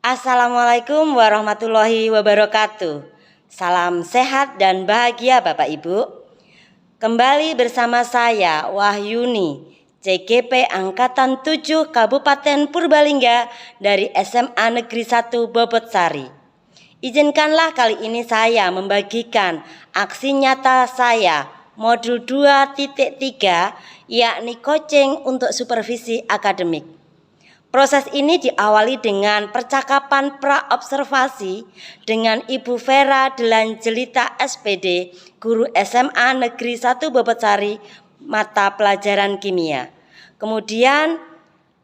Assalamualaikum warahmatullahi wabarakatuh. Salam sehat dan bahagia Bapak Ibu. Kembali bersama saya Wahyuni, CGP Angkatan 7 Kabupaten Purbalingga dari SMA Negeri 1 Bobotsari. Izinkanlah kali ini saya membagikan aksi nyata saya modul 2.3 yakni coaching untuk supervisi akademik. Proses ini diawali dengan percakapan pra-observasi dengan Ibu Vera Delanjelita SPD, guru SMA Negeri 1 Bobotsari, mata pelajaran kimia. Kemudian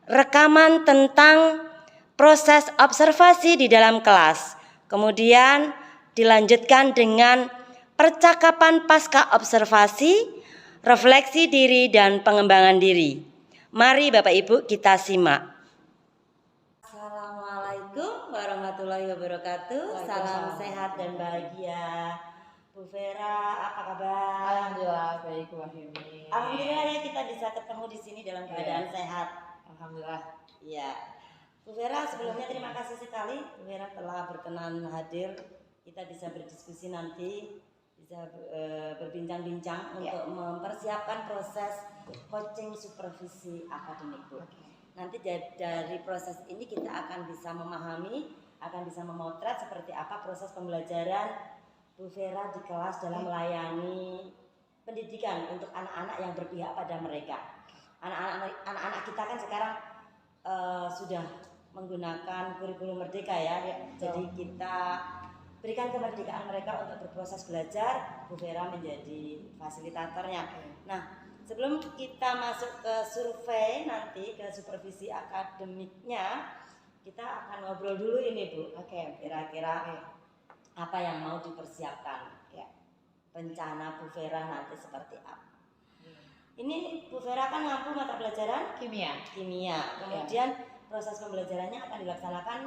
rekaman tentang proses observasi di dalam kelas. Kemudian dilanjutkan dengan percakapan pasca observasi, refleksi diri dan pengembangan diri. Mari Bapak Ibu kita simak. Assalamualaikum warahmatullahi wabarakatuh. Salam sehat dan bahagia. Bu Vera, apa kabar? Alhamdulillah baik Wahyuni. Alhamdulillah ya kita bisa ketemu di sini dalam keadaan sehat. Alhamdulillah. Iya. Bu Vera, sebelumnya terima kasih sekali Bu Vera telah berkenan hadir. Kita bisa berdiskusi nanti, bisa berbincang-bincang untuk mempersiapkan proses coaching supervisi akademik Bu. Nanti dari proses ini kita akan bisa memahami, akan bisa memotret seperti apa proses pembelajaran Bu Vera di kelas dalam melayani pendidikan untuk anak-anak yang berpihak pada mereka. Anak-anak kita kan sekarang sudah menggunakan kurikulum merdeka ya. Jadi kita berikan kemerdekaan mereka untuk berproses belajar. Bu Vera menjadi fasilitatornya. Nah, sebelum kita masuk ke survei nanti ke supervisi akademiknya, kita akan ngobrol dulu ini Bu. Kira-kira apa yang mau dipersiapkan? Ya. Rencana Bu Vera nanti seperti apa? Ini Bu Vera kan ngampu mata pelajaran Kimia. Kemudian proses pembelajarannya akan dilaksanakan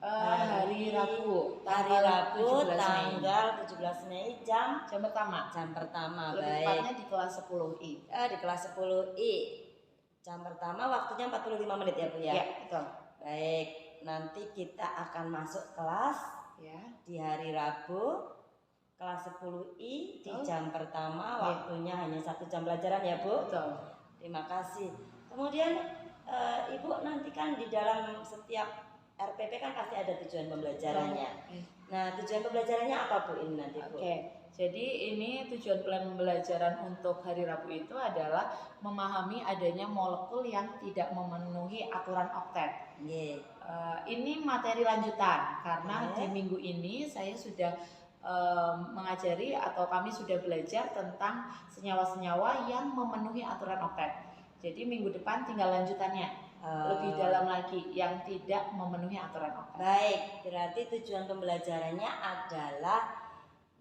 Hari Rabu tanggal 17 Mei jam pertama. Lebih Baik. Tepatnya di kelas 10I. Di kelas 10I. Jam pertama waktunya 45 menit ya Bu ya? Ya, betul. Baik, nanti kita akan masuk kelas di hari Rabu kelas 10I di jam pertama, waktunya hanya 1 jam pelajaran ya Bu? Betul. Terima kasih. Kemudian Ibu nanti kan di dalam setiap RPP kan pasti ada tujuan pembelajarannya. Nah, tujuan pembelajarannya apa Bu ini nanti Bu? Jadi ini tujuan pembelajaran untuk hari Rabu itu adalah memahami adanya molekul yang tidak memenuhi aturan oktet. Ini materi lanjutan karena di minggu ini saya sudah mengajari atau kami sudah belajar tentang senyawa-senyawa yang memenuhi aturan oktet. Jadi minggu depan tinggal lanjutannya. Lebih dalam lagi yang tidak memenuhi aturan oktet. Baik, berarti tujuan pembelajarannya adalah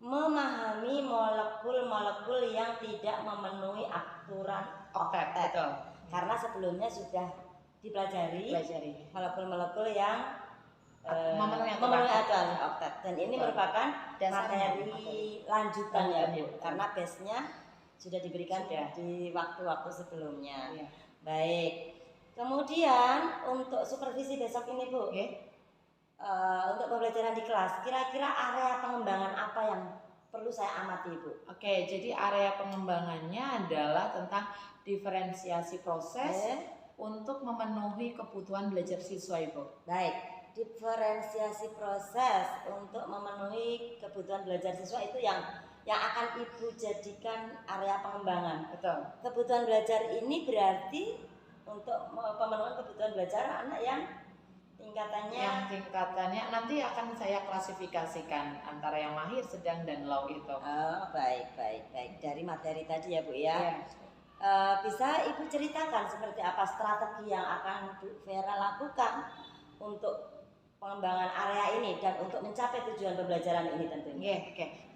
memahami molekul-molekul yang tidak memenuhi aturan oktet. Betul. Karena sebelumnya sudah dipelajari molekul-molekul yang memenuhi aturan oktet, dan ini merupakan materi lanjutan ya Bu, karena base-nya sudah diberikan di waktu-waktu sebelumnya. Baik. Kemudian untuk supervisi besok ini Bu, untuk pembelajaran di kelas, kira-kira area pengembangan apa yang perlu saya amati Bu? Jadi area pengembangannya adalah tentang diferensiasi proses untuk memenuhi kebutuhan belajar siswa Ibu. Baik, diferensiasi proses untuk memenuhi kebutuhan belajar siswa itu yang akan Ibu jadikan area pengembangan. Betul. Kebutuhan belajar ini berarti untuk pemenuhan kebutuhan belajar anak yang tingkatannya nanti akan saya klasifikasikan antara yang mahir, sedang dan low itu. Baik. Dari materi tadi ya Bu ya. Bisa Ibu ceritakan seperti apa strategi yang akan Bu Vera lakukan untuk pengembangan area ini dan untuk mencapai tujuan pembelajaran ini tentunya.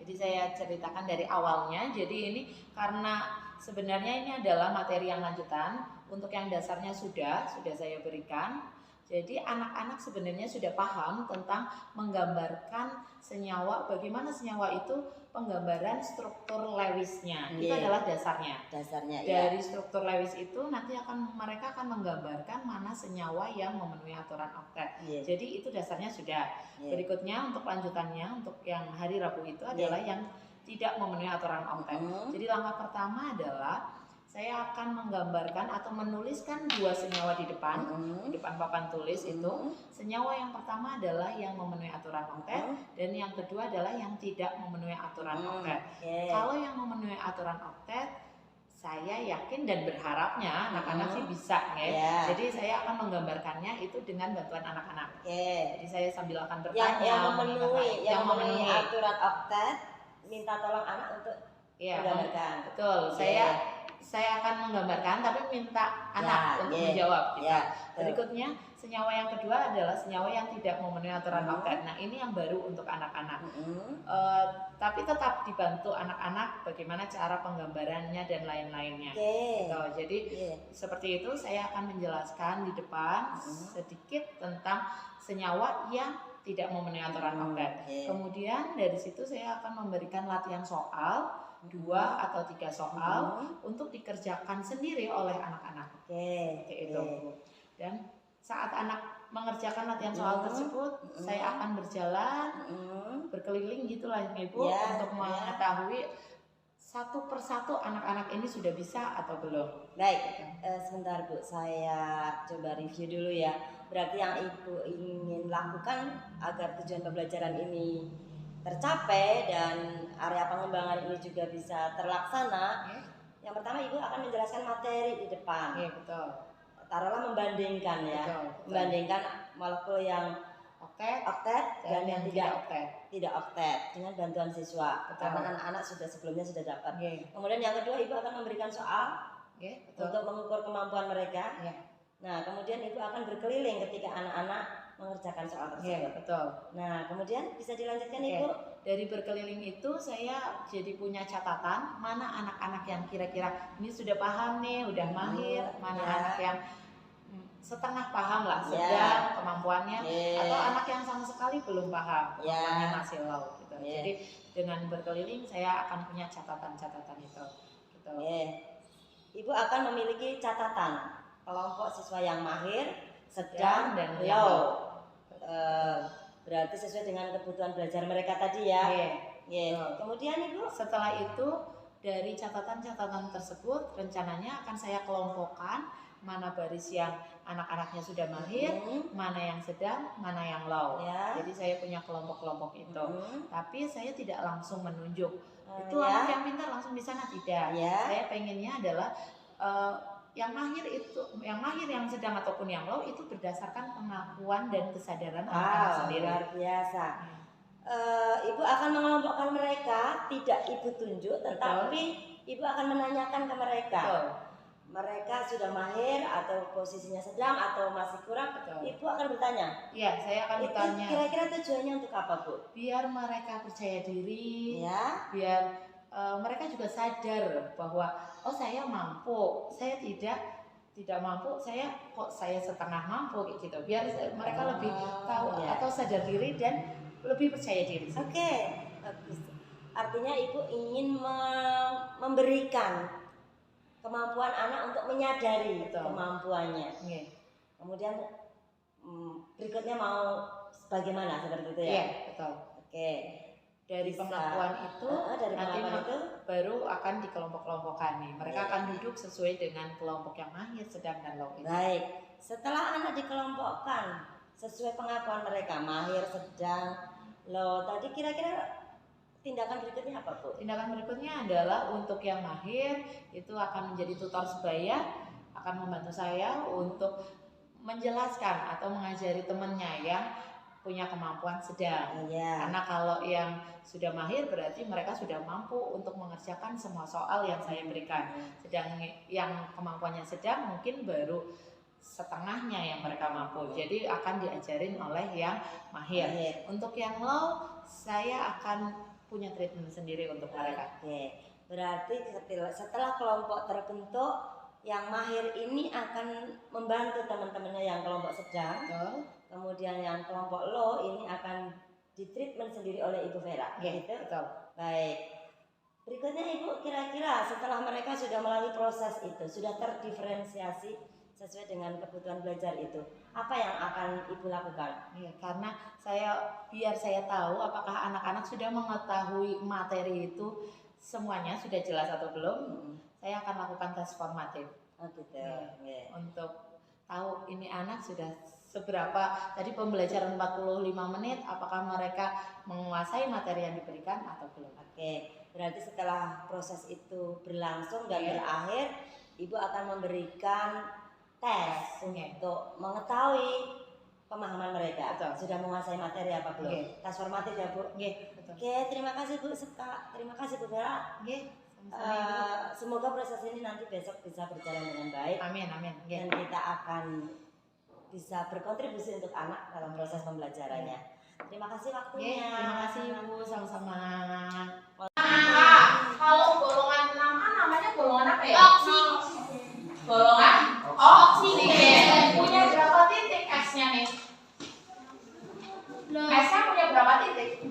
Jadi saya ceritakan dari awalnya. Jadi ini karena sebenarnya ini adalah materi yang lanjutan. Untuk yang dasarnya sudah saya berikan. Jadi anak-anak sebenarnya sudah paham tentang menggambarkan senyawa, bagaimana senyawa itu penggambaran struktur Lewisnya. Itu adalah dasarnya. Dasarnya. Dari struktur Lewis itu nanti mereka akan menggambarkan mana senyawa yang memenuhi aturan oktet. Jadi itu dasarnya sudah. Berikutnya untuk lanjutannya untuk yang hari Rabu itu adalah yang tidak memenuhi aturan oktet. Jadi langkah pertama adalah saya akan menggambarkan atau menuliskan 2 senyawa di depan papan tulis itu. Senyawa yang pertama adalah yang memenuhi aturan oktet dan yang kedua adalah yang tidak memenuhi aturan oktet. Kalau yang memenuhi aturan oktet, saya yakin dan berharapnya anak-anak sih bisa ya. Jadi saya akan menggambarkannya itu dengan bantuan anak-anak. Jadi saya sambil akan bertanya yang memenuhi aturan oktet, minta tolong anak untuk menggambarkan. Betul. Saya akan menggambarkan tapi minta anak untuk menjawab gitu. Berikutnya senyawa yang kedua adalah senyawa yang tidak memenuhi aturan oktet. Nah, ini yang baru untuk anak-anak. Tapi tetap dibantu anak-anak bagaimana cara penggambarannya dan lain-lainnya. Gitu. Jadi seperti itu saya akan menjelaskan di depan sedikit tentang senyawa yang tidak memenuhi aturan oktet. Kemudian dari situ saya akan memberikan latihan soal 2 atau 3 soal untuk dikerjakan sendiri oleh anak-anak. Itu. Dan saat anak mengerjakan latihan soal tersebut, saya akan berjalan berkeliling gitulah Ibu untuk mengetahui satu persatu anak-anak ini sudah bisa atau belum. Baik, sebentar Bu, saya coba review dulu ya. Berarti yang Ibu ingin lakukan agar tujuan pembelajaran ini tercapai dan area pengembangan ini juga bisa terlaksana. Yang pertama Ibu akan menjelaskan materi di depan. Betul. Taruhlah membandingkan ya. Betul. Membandingkan molekul yang oktet dan yang tidak oktet dengan bantuan siswa. Karena anak-anak sebelumnya sudah dapat. Kemudian yang kedua Ibu akan memberikan soal untuk mengukur kemampuan mereka. Nah, kemudian Ibu akan berkeliling ketika anak-anak mengerjakan soal tersebut. Betul. Nah, kemudian bisa dilanjutkan Ibu. Dari berkeliling itu saya jadi punya catatan mana anak-anak yang kira-kira ini sudah paham nih, udah mahir, mana anak yang setengah paham lah, sedang kemampuannya, atau anak yang sama sekali belum paham, kemampuannya masih low gitu. Jadi dengan berkeliling saya akan punya catatan-catatan itu. Gitu. Ibu akan memiliki catatan kelompok siswa yang mahir, sedang dan low. Berarti sesuai dengan kebutuhan belajar mereka tadi ya. Kemudian Ibu, setelah itu dari catatan-catatan tersebut rencananya akan saya kelompokkan mana baris yang anak-anaknya sudah mahir, mana yang sedang, mana yang low. Jadi saya punya kelompok-kelompok itu. Tapi saya tidak langsung menunjuk itu anak yang pintar langsung di sana, tidak. Saya pengennya adalah yang mahir yang sedang ataupun yang low itu berdasarkan pengakuan dan kesadaran anak-anak sendiri. Luar biasa. Ibu akan mengelompokkan mereka, tidak Ibu tunjuk, tetapi Ibu akan menanyakan ke mereka. Mereka sudah mahir atau posisinya sedang atau masih kurang. Ibu akan bertanya. Saya akan bertanya. Kira-kira tujuannya untuk apa, Bu? Biar mereka percaya diri. Biar mereka juga sadar bahwa saya mampu, saya tidak mampu, saya setengah mampu gitu. Biar mereka lebih tahu atau sadar diri dan lebih percaya diri. Bagus. Artinya Ibu ingin memberikan kemampuan anak untuk menyadari kemampuannya. Kemudian berikutnya mau bagaimana seperti itu ya? Betul. Dari pengakuan itu nanti baru akan dikelompok-kelompokkan nih. Mereka akan duduk sesuai dengan kelompok yang mahir, sedang dan low itu. Baik. Setelah anak dikelompokkan sesuai pengakuan mereka mahir, sedang, low, tadi kira-kira tindakan berikutnya apa, Bu? Tindakan berikutnya adalah untuk yang mahir itu akan menjadi tutor sebaya, akan membantu saya untuk menjelaskan atau mengajari temannya yang punya kemampuan sedang. Karena kalau yang sudah mahir berarti mereka sudah mampu untuk mengerjakan semua soal yang saya berikan. Sedang yang kemampuannya sedang mungkin baru setengahnya yang mereka mampu. Jadi akan diajarin oleh yang mahir. Untuk yang low saya akan punya treatment sendiri untuk mereka. Berarti setelah kelompok terbentuk, yang mahir ini akan membantu teman-temannya yang kelompok sedang. Betul. Kemudian yang kelompok low ini akan ditreatment sendiri oleh Ibu Vera. Gitu. Betul. Baik. Berikutnya Ibu, kira-kira setelah mereka sudah melalui proses itu, sudah terdiferensiasi sesuai dengan kebutuhan belajar itu, apa yang akan Ibu lakukan? Ya, karena biar saya tahu apakah anak-anak sudah mengetahui materi itu semuanya sudah jelas atau belum, saya akan lakukan tes formatif. Oh gitu. Ya. Untuk tahu ini anak sudah seberapa, tadi pembelajaran 45 menit, apakah mereka menguasai materi yang diberikan atau belum. Oke, berarti setelah proses itu berlangsung dan berakhir, Ibu akan memberikan tes untuk mengetahui pemahaman mereka. Betul. Sudah menguasai materi apa belum. Tes formatif ya Bu. Betul. Oke, terima kasih Bu Seka, terima kasih Bu Vera. Semoga proses ini nanti besok bisa berjalan dengan baik. Amin. Dan kita akan bisa berkontribusi untuk anak dalam proses pembelajarannya. Terima kasih waktunya. Terima kasih Ibu, sama-sama. Kalau golongan 6A namanya golongan apa ya? Golongan oksigen. Punya berapa titik X-nya nih? X-nya punya berapa titik?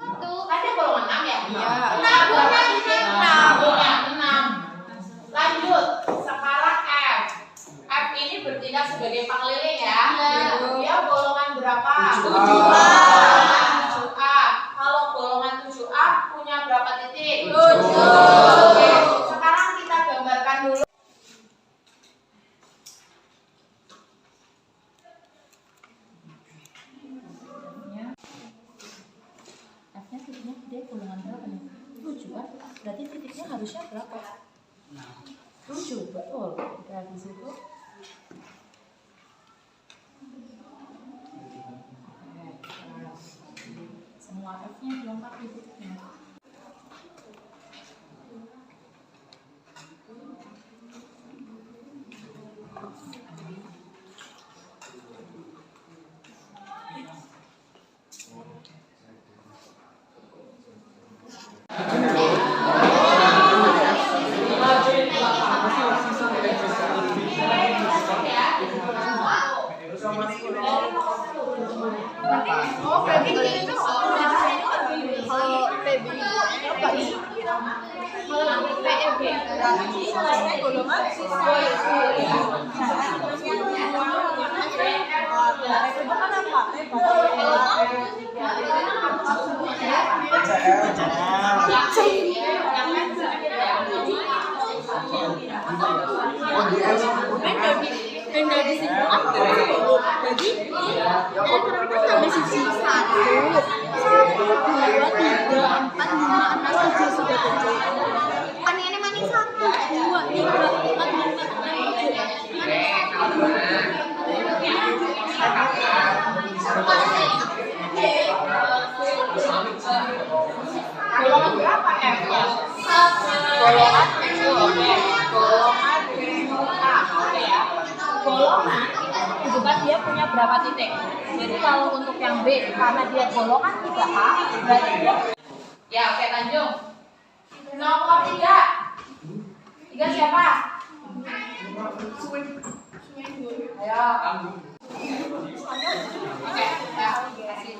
Ada golongan 6 ya? Iya. Berapa titik? 6. Lanjut, sekarang F. F ini bertindak sebagai pengeliling ya. Dia golongan berapa? 7A. Kalau golongan 7A punya berapa titik? 7. Oke, sekarang kita gambarkan dulu. F-nya titiknya dia golongan berapa nih? 7 kan? Berarti titiknya harusnya berapa? 7, betul. Dari situ semua F-nya dilengkapi titiknya. Golongan berapa F? Golongan golongan itu kan dia punya berapa titik. Jadi kalau untuk yang B karena dia golongan 3A berarti dia ya oke Tanjung. Nomor 3 siapa? Ayo. Oke, ya, kasih.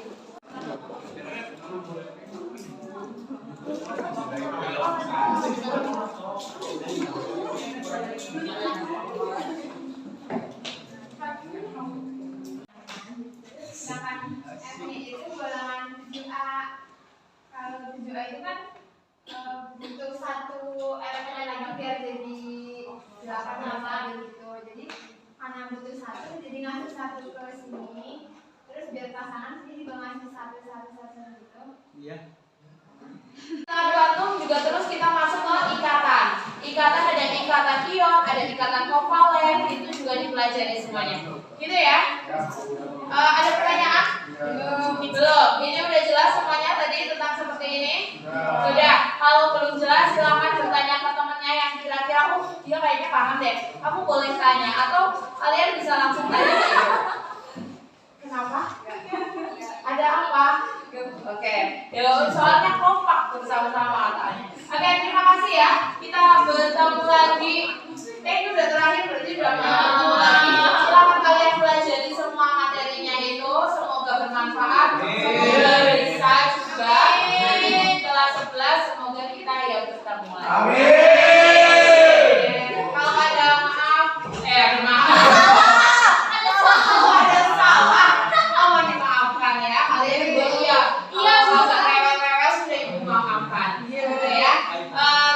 Misalkan F-nya itu golongan 7A. Kalau 7A itu kan butuh satu elemen lagi biar jadi 8 gitu. Jadi karena butuh satu, jadi ngasih satu ke sini. Terus biar pasangan sini juga ngasih satu gitu. Iya. Nah, atom juga terus kita masuk ke ikatan. Ikatan ada ikatan ion, ada ikatan kovalen, itu juga dipelajari semuanya. Gitu ya? Ada pertanyaan? Belum. Ini udah jelas semuanya tadi tentang seperti ini? Sudah. Kalau belum jelas silakan bertanya ke temannya yang kira-kira dia kayaknya paham deh. Kamu boleh tanya atau kalian bisa langsung tanya. Kenapa? Ada apa? Oke, soalnya kompak bersama-sama katanya. Oke, terima kasih ya. Kita bertemu lagi. Udah bermanfaat. Semoga bisa juga di kelas 11 semoga kita ya bertemu lagi. Amin. Kalau ada maaf, ada salah, mohon dimaafkan ya. Kalian juga ya. Kalau nggak rewel-rewel sudah ibu maafkan. Gitu ya.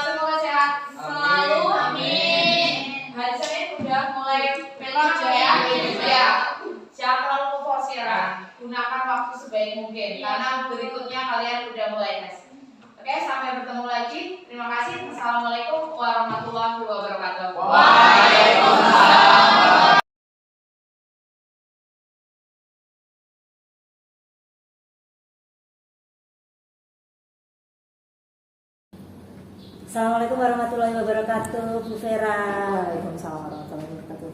Semoga sehat selalu. Amin. Hari Senin udah mulai kerja ya. Ya. Jangan terlalu memforsir. Gunakan waktu sebaik mungkin karena berikutnya kalian udah mulai tes. Oke, sampai bertemu lagi. Terima kasih. Assalamualaikum warahmatullahi wabarakatuh. Waalaikumsalam. Assalamualaikum warahmatullahi wabarakatuh, Bu Vera. Waalaikumsalam warahmatullahi wabarakatuh.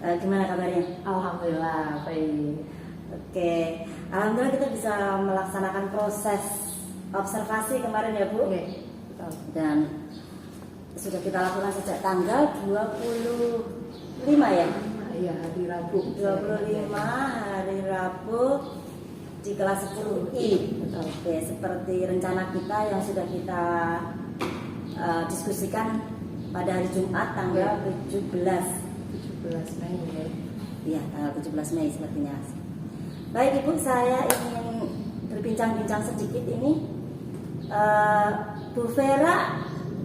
Gimana kabarnya? Alhamdulillah baik. Oke, alhamdulillah kita bisa melaksanakan proses observasi kemarin ya Bu. Oke, betul. Dan sudah kita lakukan sejak tanggal 25 ya? Iya, hari Rabu. 25 hari Rabu di kelas 10I. Betul. Oke, seperti rencana kita yang sudah kita diskusikan pada hari Jumat tanggal 17 Mei ya. Iya, tanggal 17 Mei sepertinya. Baik Ibu, saya ingin berbincang-bincang sedikit ini. Bu Vera,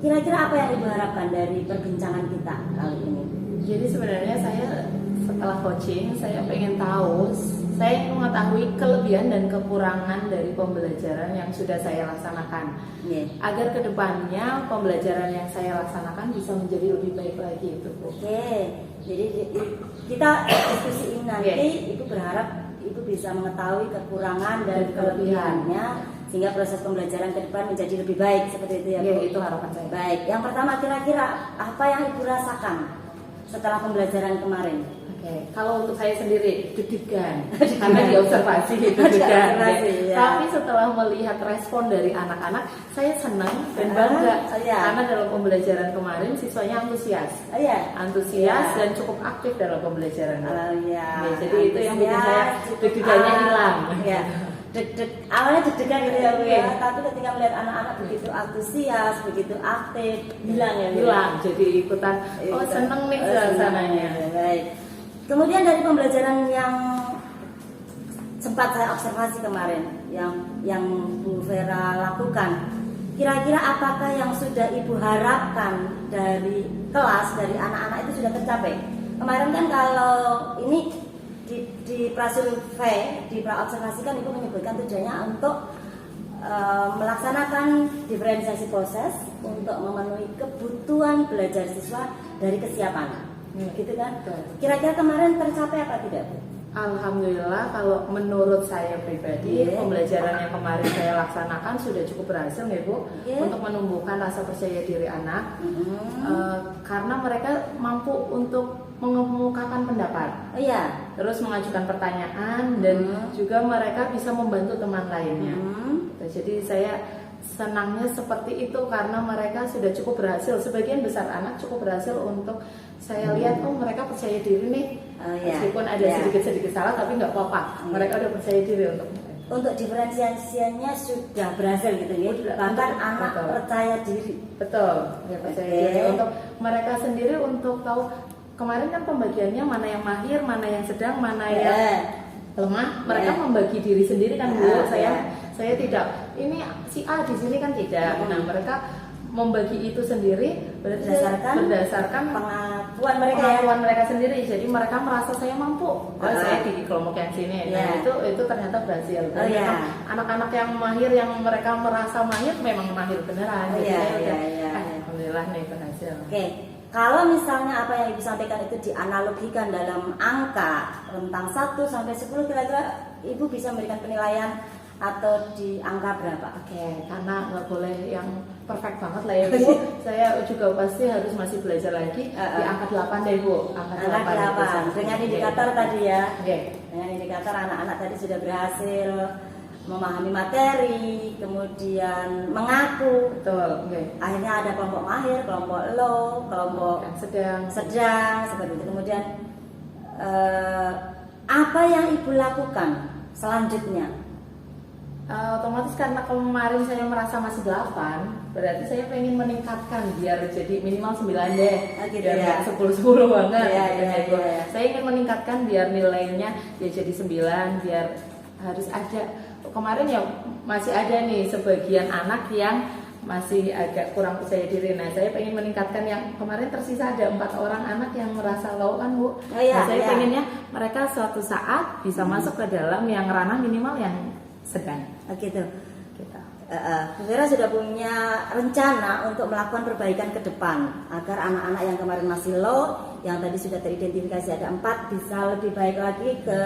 kira-kira apa yang Ibu harapkan dari perbincangan kita kali ini? Jadi sebenarnya saya setelah coaching, saya pengen tahu, saya ingin mengetahui kelebihan dan kekurangan dari pembelajaran yang sudah saya laksanakan. Yeah. Agar kedepannya pembelajaran yang saya laksanakan bisa menjadi lebih baik lagi itu Bu. Oke, jadi kita diskusi ini nanti. Ibu berharap Ibu bisa mengetahui kekurangan dan kelebihannya sehingga proses pembelajaran ke depan menjadi lebih baik, seperti itu ya Bu. Itu harapan saya. Baik, yang pertama kira-kira apa yang Ibu rasakan setelah pembelajaran kemarin? Oke, kalau untuk saya sendiri deg-degan karena diobservasi deg-degan. Ya. Tapi setelah melihat respon dari anak-anak, saya senang dan bangga karena dalam pembelajaran kemarin siswanya antusias, dan cukup aktif dalam pembelajaran. Jadi itu yang bikin saya deg-degannya hilang. Ya. Awalnya deg-degan gitu ya Bu ya, tapi ketika melihat anak-anak begitu antusias, begitu aktif, hilang. Jadi ikutan, seneng nih suasananya. Baik. Kemudian dari pembelajaran yang sempat saya observasi kemarin, yang Bu Vera lakukan, kira-kira apakah yang sudah Ibu harapkan dari kelas, dari anak-anak itu sudah tercapai? Kemarin kan kalau ini di prasurvei, di praobservasi kan Ibu menyebutkan tujuannya untuk melaksanakan diferensiasi proses untuk memenuhi kebutuhan belajar siswa dari kesiapan. Gitu kan? Kira-kira kemarin tercapai apa tidak Bu? Alhamdulillah, kalau menurut saya pribadi, pembelajaran yang kemarin saya laksanakan sudah cukup berhasil ya Bu, untuk menumbuhkan rasa percaya diri anak, karena mereka mampu untuk mengemukakan pendapat, terus mengajukan pertanyaan, dan juga mereka bisa membantu teman lainnya. Jadi saya senangnya seperti itu karena mereka sudah cukup berhasil. Sebagian besar anak cukup berhasil untuk saya lihat, mereka percaya diri nih, meskipun ada sedikit-sedikit salah tapi nggak apa-apa. Mereka udah percaya diri untuk diferensiasiannya sudah berhasil gitu ya. Bahkan anak percaya diri. Betul, ya percaya diri. Untuk mereka sendiri untuk tahu, kemarin kan pembagiannya mana yang mahir, mana yang sedang, mana yang lemah. Mereka membagi diri sendiri kan Bu. Saya tidak, ini si A di sini kan tidak. Nah, mereka membagi itu sendiri berdasarkan pengakuan mereka sendiri. Jadi mereka merasa saya mampu. Saya di kelompok yang sini. Nah, itu ternyata berhasil. Anak-anak yang mahir, yang mereka merasa mahir, memang mahir beneran. Alhamdulillah nih berhasil. Oke. Kalau misalnya apa yang Ibu sampaikan itu dianalogikan dalam angka rentang 1 sampai 10, kira-kira Ibu bisa memberikan penilaian atau di angka berapa? Oke, karena nggak boleh yang perfect banget lah ya Bu. Saya juga pasti harus masih belajar lagi di angka 8 deh Bu. Angka 8. Dengan indikator tadi ya. Dengan indikator anak-anak tadi sudah berhasil memahami materi, kemudian mengaku. Betul. Akhirnya ada kelompok mahir, kelompok low, kelompok sedang seperti itu. Kemudian apa yang Ibu lakukan selanjutnya? Otomatis karena kemarin saya merasa masih 8, berarti saya pengen meningkatkan biar jadi minimal 9 deh. Gitu biar ya. 10-10 banget. Iya, gitu. iya, iya. Saya ingin meningkatkan biar nilainya ya jadi 9, biar harus ada. Kemarin ya masih ada nih sebagian anak yang masih agak kurang percaya diri. Nah, saya pengen meningkatkan yang kemarin tersisa ada 4 orang anak yang merasa low kan, Bu. Oh, iya, nah, saya iya. pengennya mereka suatu saat bisa masuk ke dalam yang ranah minimal yang sedang. Gitu. Kita. Bu Vera sudah punya rencana untuk melakukan perbaikan ke depan agar anak-anak yang kemarin masih low, yang tadi sudah teridentifikasi ada 4, bisa lebih baik lagi ke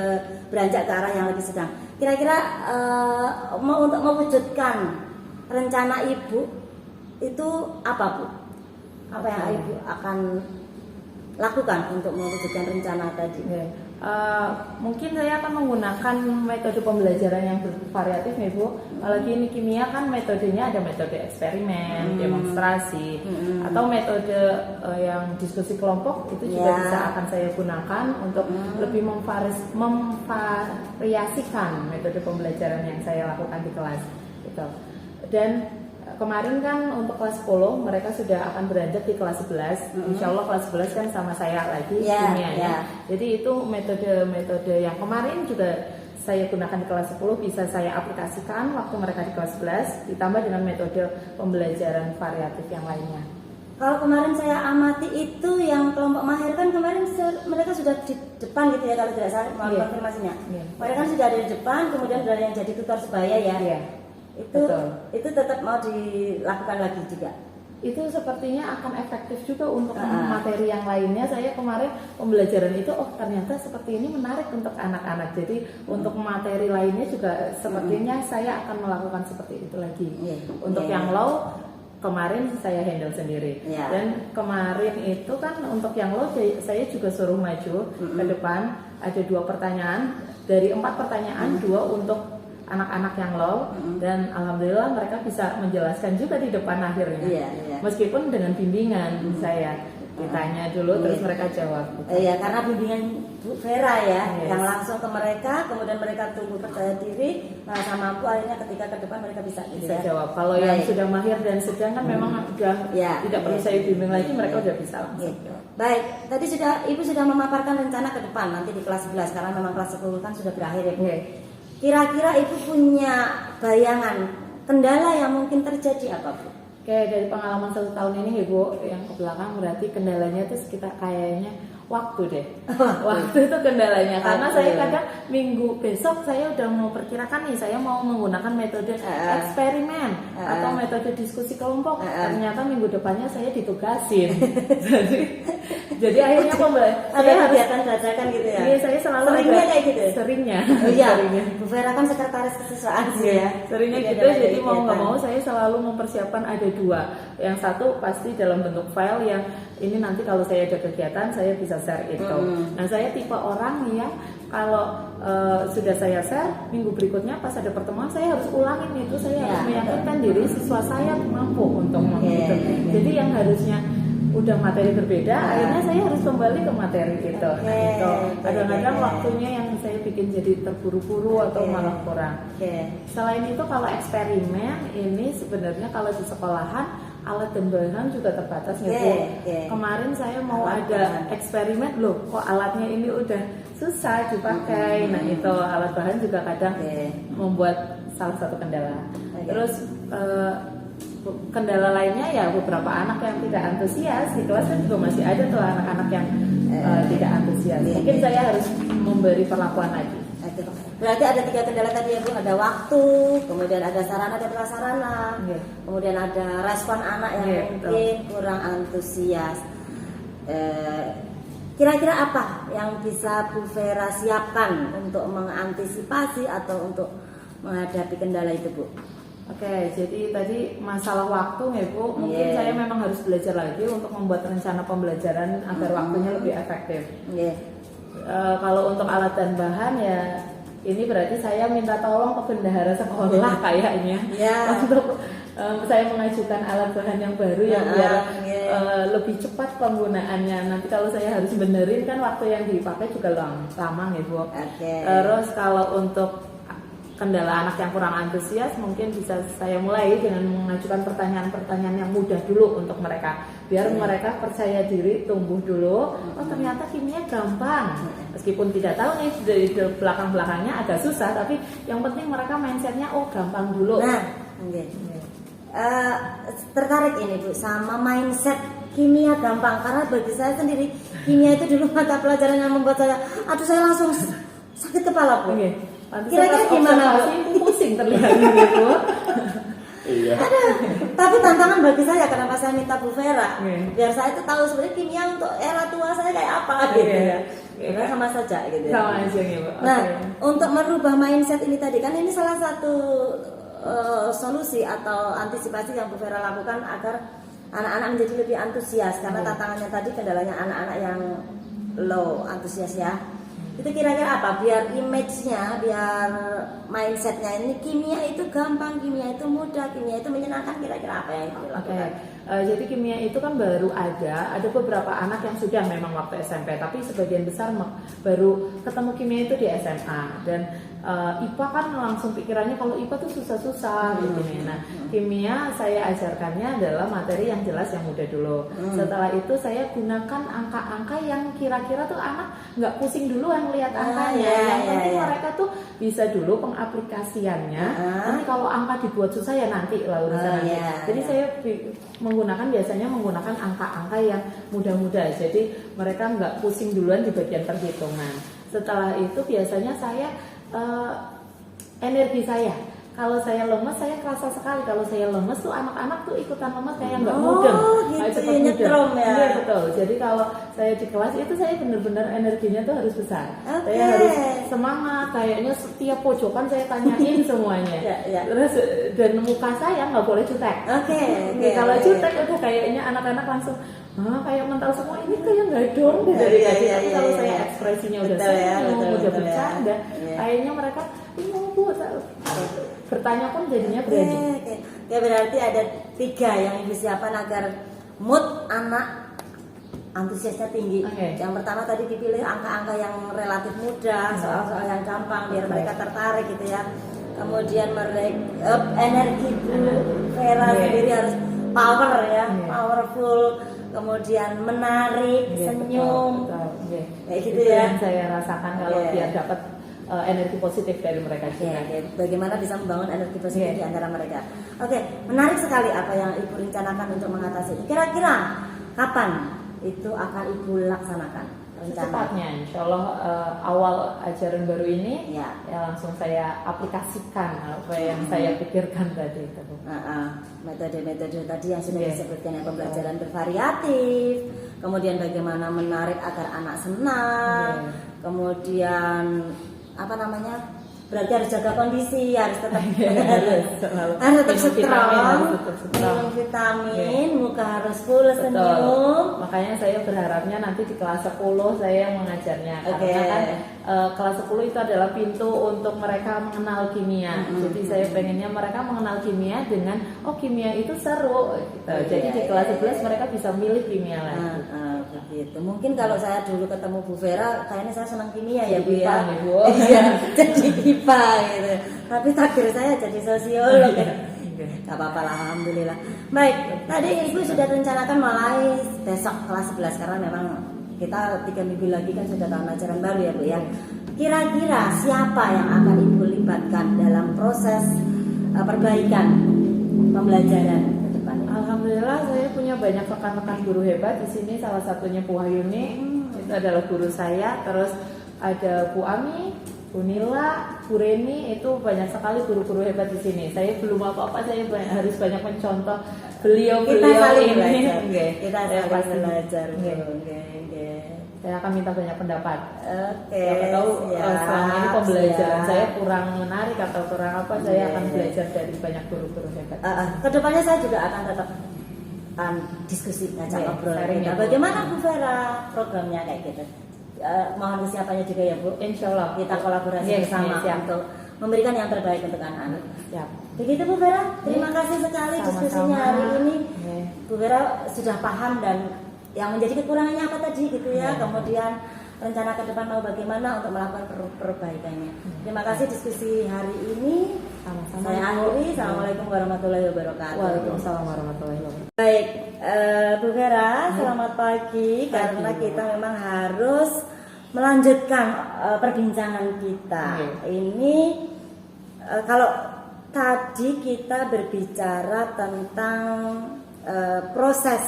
beranjak ke arah yang lebih sedang. Kira-kira untuk mewujudkan rencana ibu itu apa, Bu? Apa yang ibu akan lakukan untuk mewujudkan rencana tadi? Mungkin saya akan menggunakan metode pembelajaran yang bervariatif nih, Bu. Kalau gini kimia kan metodenya ada metode eksperimen, demonstrasi, atau metode yang diskusi kelompok itu juga bisa akan saya gunakan untuk lebih memvariasikan metode pembelajaran yang saya lakukan di kelas gitu. Dan kemarin kan untuk kelas 10 mereka sudah akan beranjak di kelas 11. Insya Allah kelas 11 kan sama saya lagi kimia ya. Jadi itu metode yang kemarin juga saya gunakan di kelas 10 bisa saya aplikasikan waktu mereka di kelas 11 ditambah dengan metode pembelajaran variatif yang lainnya. Kalau kemarin saya amati itu yang kelompok mahir kan kemarin mereka sudah di depan gitu ya, kalau tidak salah mohon konfirmasinya. Mereka kan sudah ada di depan, kemudian ada yang jadi tutor sebaya ya. Itu tetap mau dilakukan lagi juga. Itu sepertinya akan efektif juga untuk materi yang lainnya. Saya kemarin pembelajaran itu ternyata seperti ini menarik untuk anak-anak. Jadi untuk materi lainnya juga sepertinya saya akan melakukan seperti itu lagi. Untuk yang low kemarin saya handle sendiri. Dan kemarin itu kan untuk yang low saya juga suruh maju ke depan. Ada 2 pertanyaan, dari 4 pertanyaan 2 untuk anak-anak yang low, dan alhamdulillah mereka bisa menjelaskan juga di depan akhirnya. Meskipun dengan bimbingan saya ditanya dulu terus mereka jawab. Iya, karena bimbingan Bu Vera ya, yang langsung ke mereka, kemudian mereka tumbuh percaya diri, merasa mampu, akhirnya ketika ke depan mereka bisa jawab. Kalau yang sudah mahir dan sedang kan memang sudah tidak perlu saya bimbing lagi, mereka sudah bisa langsung. Baik, tadi Ibu sudah memaparkan rencana ke depan nanti di kelas 11 karena memang kelas 10 kan sudah berakhir ya, Bu. Kira-kira Ibu punya bayangan kendala yang mungkin terjadi apa, Bu? Kayak dari pengalaman 1 tahun ini Ibu yang ke belakang, berarti kendalanya itu sekitar kayaknya waktu deh. Waktu itu kendalanya karena saya kadang minggu besok saya udah mau perkirakan nih saya mau menggunakan metode eksperimen atau metode diskusi kelompok. Ternyata minggu depannya saya ditugasin. jadi akhirnya ada kegiatan dadakan gitu ya. Iya, saya selalu seringnya kayak gitu. Seringnya. Seringnya. Bu Vera kan sekretaris kesiswaan sih ya. Seringnya gitu. Jadi mau nggak mau saya selalu mempersiapkan ada 2. Yang satu pasti dalam bentuk file yang ini nanti kalau saya ada kegiatan saya bisa share itu. Nah, saya tipe orang yang kalau sudah saya share minggu berikutnya pas ada pertemuan saya harus ulangin itu, saya harus meyakinkan diri siswa saya mampu untuk itu. Jadi yang harusnya udah materi berbeda, akhirnya saya harus kembali ke materi itu. Kadang-kadang waktunya yang saya bikin jadi terburu-buru atau malah kurang. Selain itu kalau eksperimen ini sebenarnya kalau di sekolahan alat dan bahan juga terbatas ya, Bu. Kemarin saya mau ada eksperimen, loh kok alatnya ini udah susah dipakai. Nah itu alat bahan juga kadang membuat salah satu kendala. Terus kendala lainnya ya beberapa anak yang tidak antusias di kelas kan juga masih ada tuh anak-anak yang tidak antusias. Mungkin saya harus memberi perlakuan lagi. Berarti ada 3 kendala tadi ya, Bu. Ada waktu, kemudian ada sarana dan prasarana, kemudian ada respon anak yang mungkin kurang antusias. Kira-kira apa yang bisa Bu Vera siapkan untuk mengantisipasi atau untuk menghadapi kendala itu, Bu? Oke, jadi tadi masalah waktu ya, Bu. Mungkin saya memang harus belajar lagi untuk membuat rencana pembelajaran agar waktunya lebih efektif. Kalau untuk alat dan bahan ya ini berarti saya minta tolong ke bendahara sekolah kayaknya untuk saya mengajukan alat bahan yang baru yang biar lebih cepat penggunaannya. Nanti kalau saya harus benerin kan waktu yang dipakai juga lama ya, Bu. Terus kalau untuk kendala anak yang kurang antusias, mungkin bisa saya mulai dengan mengajukan pertanyaan-pertanyaan yang mudah dulu untuk mereka, biar mereka percaya diri, tumbuh dulu. Oh ternyata kimia gampang, meskipun tidak tahu nih dari belakang-belakangnya agak susah, tapi yang penting mereka mindsetnya oh gampang dulu. Nah, tertarik ini Bu sama mindset kimia gampang, karena bagi saya sendiri kimia itu dulu mata pelajaran yang membuat saya langsung sakit kepala Bu. Kira-kira gimana Bu? Pusing terlihat gitu. Iya. Tapi tantangan bagi saya, kenapa saya minta Bu Vera, biar saya itu tahu sebenarnya kimia untuk era tua saya kayak apa gitu ya. Karena sama saja gitu. Sama aja nih Bu. Nah, untuk merubah mindset ini tadi kan ini salah satu solusi atau antisipasi yang Bu Vera lakukan agar anak-anak menjadi lebih antusias, karena tantangannya tadi kendalanya anak-anak yang low antusias ya. Itu kira-kira apa? Biar image-nya, biar mindset-nya ini kimia itu gampang, kimia itu mudah, kimia itu menyenangkan, kira-kira apa yang itu dilakukan? Jadi kimia itu kan baru ada beberapa anak yang sudah memang waktu SMP, tapi sebagian besar baru ketemu kimia itu di SMA. Dan IPA kan langsung pikirannya kalau IPA tuh susah-susah gitu nih. Nah, kimia saya ajarkannya adalah materi yang jelas, yang mudah dulu. Setelah itu saya gunakan angka-angka yang kira-kira tuh anak nggak pusing duluan lihat angkanya. Yang penting mereka tuh bisa dulu pengaplikasiannya. Nanti kalau angka dibuat susah ya nanti lah urusannya. Jadi saya biasanya menggunakan angka-angka yang mudah-mudah. Jadi mereka nggak pusing duluan di bagian perhitungan. Setelah itu biasanya saya energi saya, kalau saya lemes saya kerasa sekali. Kalau saya lemes tuh anak-anak tuh ikutan lemes, kayak nggak mudeng, gitu, nyetrum ya. Iya betul. Jadi kalau saya di kelas itu saya benar-benar energinya tuh harus besar. Saya harus semangat, kayaknya setiap pojokan saya tanyain semuanya. Terus dan muka saya nggak boleh jutek. Kalau jutek udah kayaknya anak-anak langsung kayak mental semua, ini kayak nggak dong dari tadi. Tapi kalau saya ekspresinya udah senyum, udah bercanda, kayaknya mereka Bu, bertanya pun jadinya berani. Ya berarti ada 3 yang Ibu siapkan agar mood anak antusiasnya tinggi. Yang pertama tadi dipilih angka-angka yang relatif mudah, soal-soal yang gampang biar mereka tertarik gitu ya. Kemudian mereka energi Bu Vera sendiri harus power ya, powerful. Kemudian menarik, senyum, kayak gitu ya. Yang saya rasakan kalau biar dapat energi positif dari mereka juga. Bagaimana bisa membangun energi positif di antara mereka. Menarik sekali apa yang Ibu rencanakan untuk mengatasi. Kira-kira kapan itu akan Ibu laksanakan? Secepatnya, insya Allah awal ajaran baru ini ya langsung saya aplikasikan apa yang saya pikirkan tadi itu. Metode-metode tadi yang sudah disebutkan, yang pembelajaran bervariatif, kemudian bagaimana menarik agar anak senang, kemudian berarti harus jaga kondisi, harus tetap strong, minum vitamin, muka harus full senyum. Makanya saya berharapnya nanti di kelas 10 saya yang mengajarnya, karena kan kelas 10 itu adalah pintu untuk mereka mengenal kimia. Jadi saya pengennya mereka mengenal kimia dengan kimia itu seru gitu. Jadi di kelas 11 mereka bisa milih kimia lagi. Begitu. Mungkin kalau saya dulu ketemu Bu Vera, kayaknya saya senang kimia ya Bu ya. Jadi IPA gitu. Tapi takdir saya jadi sosiolog. Gak apa-apa lah, alhamdulillah. Baik, tadi Ibu sudah rencanakan mulai besok kelas 11 karena memang kita 3 minggu lagi kan sudah tahun ajaran baru ya Bu ya. Kira-kira siapa yang akan Ibu libatkan dalam proses perbaikan pembelajaran ke depan? Alhamdulillah saya punya banyak rekan-rekan guru hebat di sini. Salah satunya Bu Hayuni, itu adalah guru saya. Terus ada Bu Ami, Bu Nila, Bu Reni, itu banyak sekali guru-guru hebat di sini. Saya belum apa-apa, saya harus banyak mencontoh beliau-beliau ini. Kita saling belajar. Saya akan minta banyak pendapat. Siapa tahu selama ini pembelajaran saya kurang menarik atau kurang apa, saya akan belajar dari banyak guru-guru hebat. Kedepannya saya juga akan tetap diskusi, ngajak ngobrol. Bagaimana Bu Vera programnya kayak gitu? Mohon kesiapannya juga ya Bu. Insya Allah kita kolaborasi bersama untuk memberikan yang terbaik untuk anak-anak. Begitu Bu Vera. Terima kasih sekali diskusinya hari ini. Bu Vera sudah paham dan yang menjadi kekurangannya apa tadi gitu ya. Kemudian rencana ke depan mau bagaimana untuk melakukan perbaikannya. Terima kasih diskusi hari ini. Sama-sama. Saya akhiri. Assalamualaikum warahmatullahi wabarakatuh. Waalaikumsalam warahmatullahi wabarakatuh. Baik, Bu Vera, selamat pagi. Karena kita memang harus melanjutkan perbincangan kita. Ini kalau tadi kita berbicara tentang proses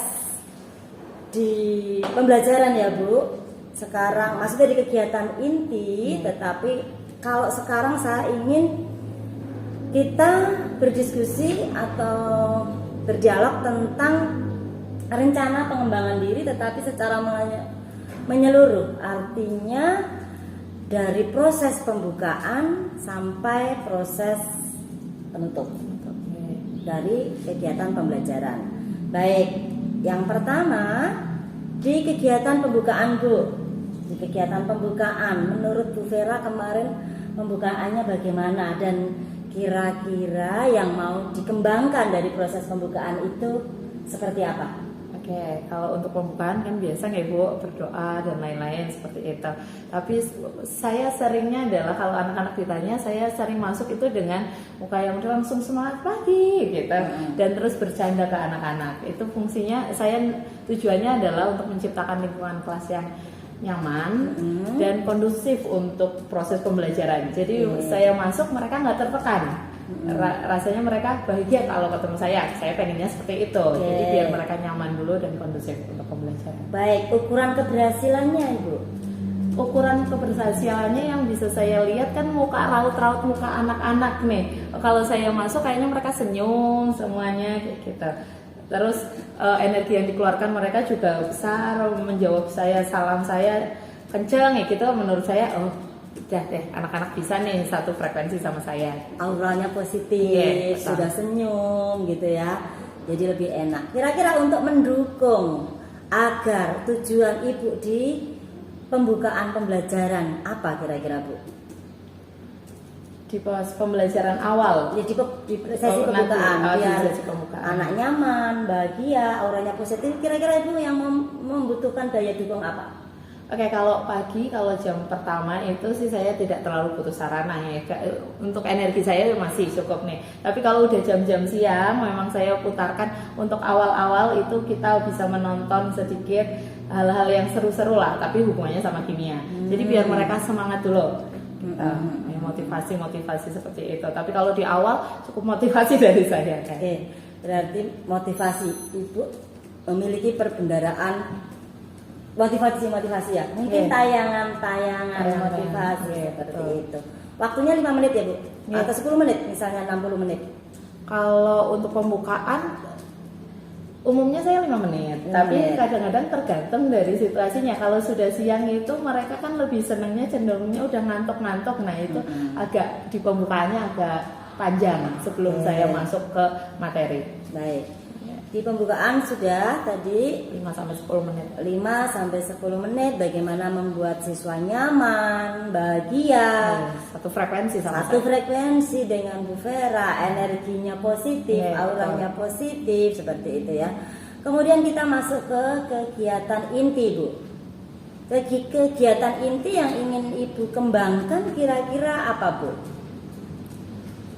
di pembelajaran ya Bu. Sekarang masih dari kegiatan inti, tetapi kalau sekarang saya ingin kita berdiskusi atau berdialog tentang rencana pengembangan diri, tetapi secara menyeluruh. Artinya dari proses pembukaan sampai proses penutup dari kegiatan pembelajaran. Baik, yang pertama di kegiatan pembukaan Bu. Di kegiatan pembukaan, menurut Bu Vera kemarin pembukaannya bagaimana dan kira-kira yang mau dikembangkan dari proses pembukaan itu seperti apa? Oke, kalau untuk pembukaan kan biasa nggak Bu, berdoa dan lain-lain seperti itu. Tapi saya seringnya adalah kalau anak-anak ditanya, saya sering masuk itu dengan muka yang udah langsung semangat pagi gitu, dan terus bercanda ke anak-anak. Itu fungsinya, tujuannya adalah untuk menciptakan lingkungan kelas yang nyaman dan kondusif untuk proses pembelajaran. Jadi saya masuk mereka nggak tertekan. Rasanya mereka bahagia kalau ketemu saya pengennya seperti itu. Jadi biar mereka nyaman dulu dan kondusif untuk pembelajaran. Baik, ukuran keberhasilannya Ibu? Ukuran keberhasilannya yang bisa saya lihat kan muka raut-raut muka anak-anak nih. Kalau saya masuk kayaknya mereka senyum semuanya kayak gitu. Terus energi yang dikeluarkan mereka juga besar, menjawab saya, salam saya kenceng ya gitu. Menurut saya udah deh, anak-anak bisa nih satu frekuensi sama saya. Auranya positif, sudah senyum gitu ya. Jadi lebih enak. Kira-kira untuk mendukung agar tujuan Ibu di pembukaan pembelajaran apa kira-kira Bu? Di pembelajaran awal, Ya, di sesi pembukaan biar anak nyaman, bahagia, auranya positif. Kira-kira Ibu yang membutuhkan daya dukung apa? Oke, kalau pagi, kalau jam pertama itu sih saya tidak terlalu butuh sarana ya. Untuk energi saya masih cukup nih. Tapi kalau udah jam-jam siang, memang saya putarkan untuk awal-awal itu kita bisa menonton sedikit hal-hal yang seru-seru lah, tapi hubungannya sama kimia. Jadi biar mereka semangat dulu. Motivasi seperti itu. Tapi kalau di awal cukup motivasi dari saya. Oke, berarti motivasi Ibu memiliki perbendaraan motivasi ya. Mungkin tayangan motivasi seperti itu. Waktunya 5 menit ya Bu? Atau 10 menit misalnya 60 menit. Kalau untuk pembukaan umumnya saya 5 menit, tapi kadang-kadang tergantung dari situasinya. Kalau sudah siang itu mereka kan lebih senangnya cenderungnya udah ngantuk-ngantuk. Nah itu agak di pembukaannya agak panjang sebelum saya masuk ke materi. Baik. Di pembukaan sudah tadi 5-10 menit. 5-10 menit bagaimana membuat siswa nyaman, bahagia. Satu frekuensi sama Satu frekuensi dengan Bu Vera, energinya positif, auranya positif seperti itu ya. Kemudian kita masuk ke kegiatan inti Bu. Kegiatan inti yang ingin Ibu kembangkan kira-kira apa Bu?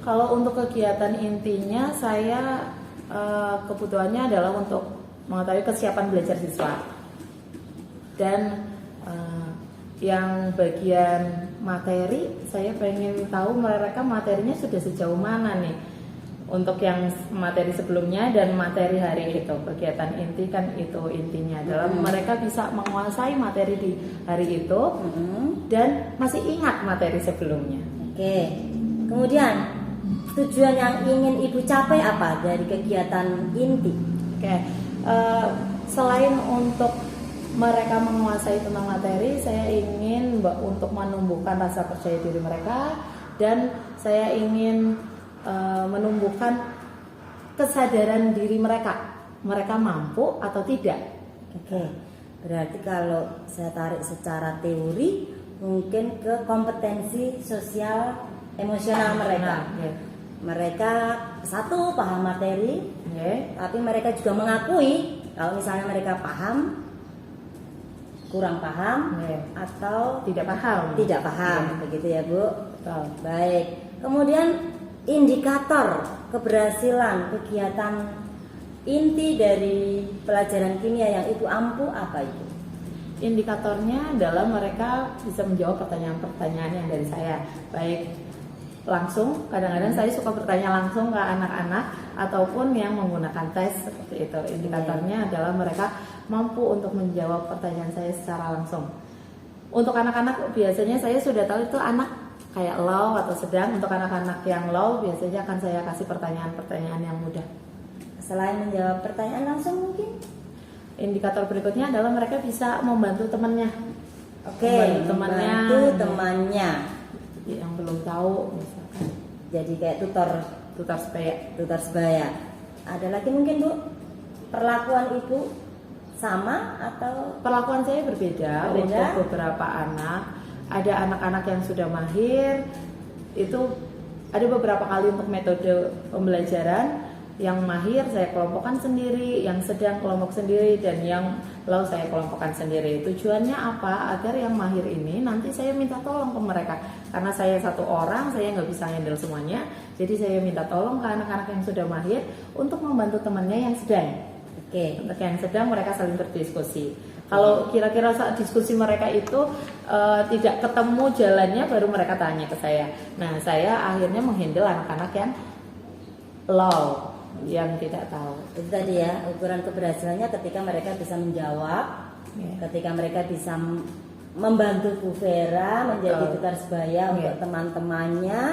Kalau untuk kegiatan intinya saya kebutuhannya adalah untuk mengetahui kesiapan belajar siswa, dan yang bagian materi saya pengen tahu mereka materinya sudah sejauh mana nih untuk yang materi sebelumnya dan materi hari itu. Kegiatan inti kan itu intinya adalah mereka bisa menguasai materi di hari itu dan masih ingat materi sebelumnya. Oke, kemudian tujuan yang ingin Ibu capai apa dari kegiatan inti? Oke, selain untuk mereka menguasai tentang materi, saya ingin untuk menumbuhkan rasa percaya diri mereka, dan saya ingin menumbuhkan kesadaran diri mereka mampu atau tidak. Oke, berarti kalau saya tarik secara teori mungkin ke kompetensi sosial emosional mereka. Mereka satu paham materi, tapi mereka juga mengakui kalau misalnya mereka paham kurang paham Oke. atau Tidak paham. tidak paham, begitu ya Bu. Betul. Baik. Kemudian indikator keberhasilan kegiatan inti dari pelajaran kimia yang Ibu ampu apa itu? Indikatornya adalah mereka bisa menjawab pertanyaan-pertanyaan yang dari saya, baik langsung, kadang-kadang saya suka bertanya langsung ke anak-anak ataupun yang menggunakan tes seperti itu. Indikatornya adalah mereka mampu untuk menjawab pertanyaan saya secara langsung. Untuk anak-anak biasanya saya sudah tahu itu anak kayak low atau sedang. Untuk anak-anak yang low biasanya akan saya kasih pertanyaan-pertanyaan yang mudah. Selain menjawab pertanyaan langsung mungkin? Indikator berikutnya adalah mereka bisa membantu temannya. Oke, membantu temannya. Yang belum tahu misalkan. Jadi kayak tutor sebaya. Ada lagi mungkin Bu? Perlakuan Ibu sama atau Perlakuan saya berbeda. Untuk beberapa anak. Ada anak-anak yang sudah mahir, itu ada beberapa kali untuk metode pembelajaran. Yang mahir saya kelompokkan sendiri, yang sedang kelompok sendiri, dan yang low saya kelompokkan sendiri. Tujuannya apa? Agar yang mahir ini nanti saya minta tolong ke mereka. Karena saya satu orang, saya nggak bisa handle semuanya. Jadi saya minta tolong ke anak-anak yang sudah mahir untuk membantu temannya yang sedang. Oke. Untuk yang sedang mereka saling berdiskusi. Kalau kira-kira saat diskusi mereka itu tidak ketemu jalannya, baru mereka tanya ke saya. Nah, saya akhirnya menghandle anak-anak yang low, yang tidak tahu. Itu tadi ya, ukuran keberhasilannya ketika mereka bisa menjawab, ketika mereka bisa membantu Bu Vera menjadi tukar sebaya untuk teman-temannya,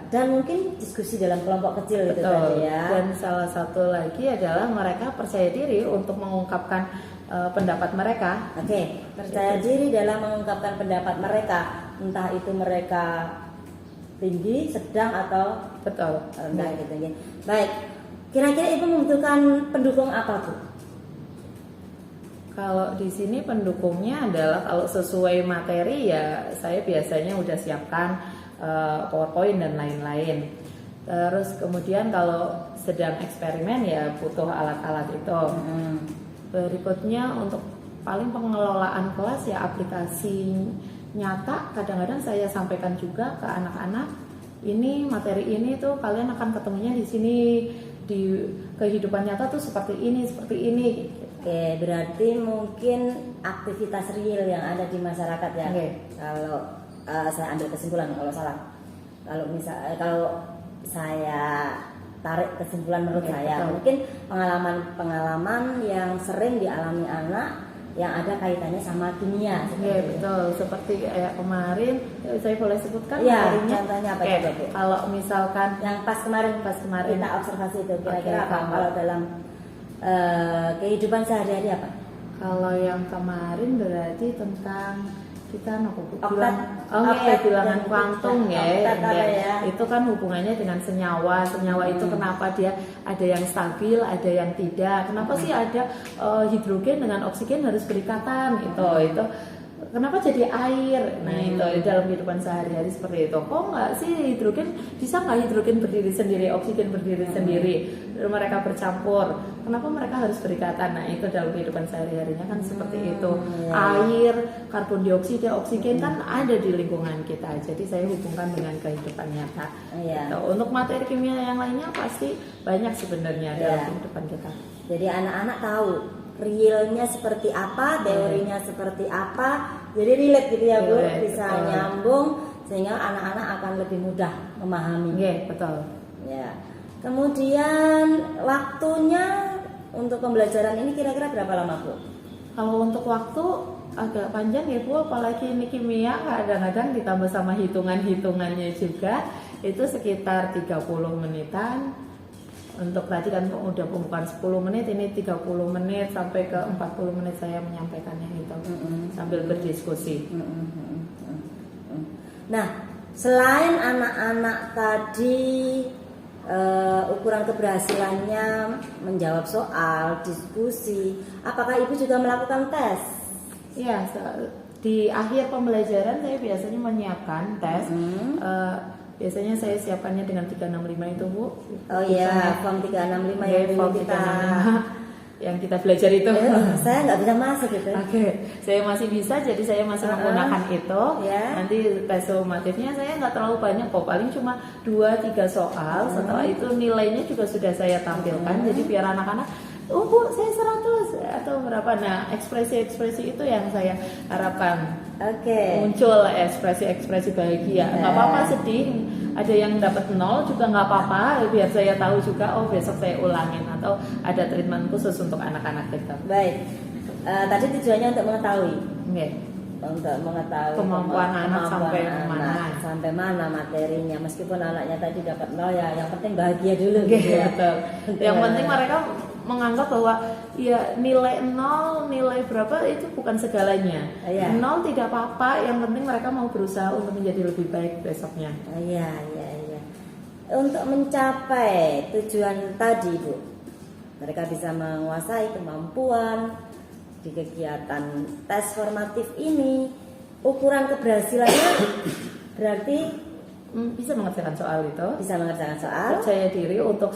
dan mungkin diskusi dalam kelompok kecil itu tadi ya. Dan salah satu lagi adalah mereka percaya diri untuk mengungkapkan pendapat mereka. Oke, percaya diri dalam mengungkapkan pendapat mereka, entah itu mereka tinggi, sedang atau rendah gitu ya. Baik, kira-kira Ibu membutuhkan pendukung apa Bu? Kalau di sini pendukungnya adalah kalau sesuai materi ya saya biasanya udah siapkan PowerPoint dan lain-lain. Terus kemudian kalau sedang eksperimen ya butuh alat-alat itu. Berikutnya untuk paling pengelolaan kelas ya aplikasi nyata kadang-kadang saya sampaikan juga ke anak-anak, ini materi ini tuh kalian akan ketemunya di sini, di kehidupan nyata tuh seperti ini. Oke, berarti mungkin aktivitas real yang ada di masyarakat ya. Kalau saya ambil kesimpulan, kalau salah, kalau saya tarik kesimpulan menurut saya, mungkin pengalaman yang sering dialami anak yang ada kaitannya sama kimia. Betul. Seperti kayak kemarin, saya boleh sebutkan contohnya apa coba Bu? Kalau misalkan yang pas kemarin kita observasi itu kira-kira apa? Kalau dalam kehidupan sehari-hari apa? Kalau yang kemarin berarti tentang kita bilangan kuantum ya. Itu kan hubungannya dengan senyawa. Senyawa itu kenapa dia ada yang stabil, ada yang tidak. Kenapa sih ada hidrogen dengan oksigen harus berikatan? Itu kenapa jadi air? Nah itu dalam kehidupan sehari-hari seperti itu. Kok nggak sih hidrogen, bisa nggak hidrogen berdiri sendiri, oksigen berdiri sendiri, mereka bercampur? Kenapa mereka harus berikatan? Nah itu dalam kehidupan sehari-harinya kan seperti itu. Air, karbon dioksida, oksigen kan ada di lingkungan kita. Jadi saya hubungkan dengan kehidupan nyata. Untuk materi kimia yang lainnya pasti banyak sebenarnya dalam kehidupan kita. Jadi anak-anak tahu realnya seperti apa, teorinya seperti apa, jadi relate gitu ya Bu, bisa nyambung sehingga anak-anak akan lebih mudah memahami. Betul. Ya. Kemudian waktunya untuk pembelajaran ini kira-kira berapa lama Bu? Kalau untuk waktu agak panjang ya Bu, apalagi ini kimia kadang-kadang ditambah sama hitungan-hitungannya juga, itu sekitar 30 menitan. Untuk tadi kan udah pembukaan 10 menit, ini 30 menit sampai ke 40 menit saya menyampaikannya itu sambil berdiskusi. Nah, selain anak-anak tadi ukuran keberhasilannya menjawab soal, diskusi, apakah Ibu juga melakukan tes? Iya, di akhir pembelajaran saya biasanya menyiapkan tes. Biasanya saya siapkannya dengan 365 itu Bu. Oh iya, form 365 yang dulu kita yang kita belajar itu. Saya nggak bisa masuk gitu. Oke, saya masih bisa, jadi saya masih menggunakan itu. Ya. Nanti tes sumatifnya saya nggak terlalu banyak kok, paling cuma 2-3 soal. Setelah itu nilainya juga sudah saya tampilkan, jadi biar anak-anak, oh Bu, saya 100 atau berapa. Nah, ekspresi-ekspresi itu yang saya harapkan. Oke. Muncul ekspresi-ekspresi bahagia. Nggak apa-apa sedih, ada yang dapat 0 juga nggak apa-apa, biar saya tahu juga, oh besok saya ulangin atau ada treatment khusus untuk anak-anak kita. Baik. Tadi tujuannya untuk mengetahui. Oke. Untuk mengetahui Kemampuan anak sampai anak, mana. sampai mana materinya, meskipun anaknya tadi dapat 0 ya, yang penting bahagia dulu Oke, gitu ya. betul. Yang penting mereka menganggap bahwa ya nilai 0, nilai berapa itu bukan segalanya. Iya. 0 tidak apa-apa, yang penting mereka mau berusaha untuk menjadi lebih baik besoknya. Iya. Untuk mencapai tujuan tadi, Bu, mereka bisa menguasai kemampuan di kegiatan tes formatif ini. Ukuran keberhasilannya berarti Bisa mengerjakan soal itu. bisa mengerjakan soal. Percaya diri untuk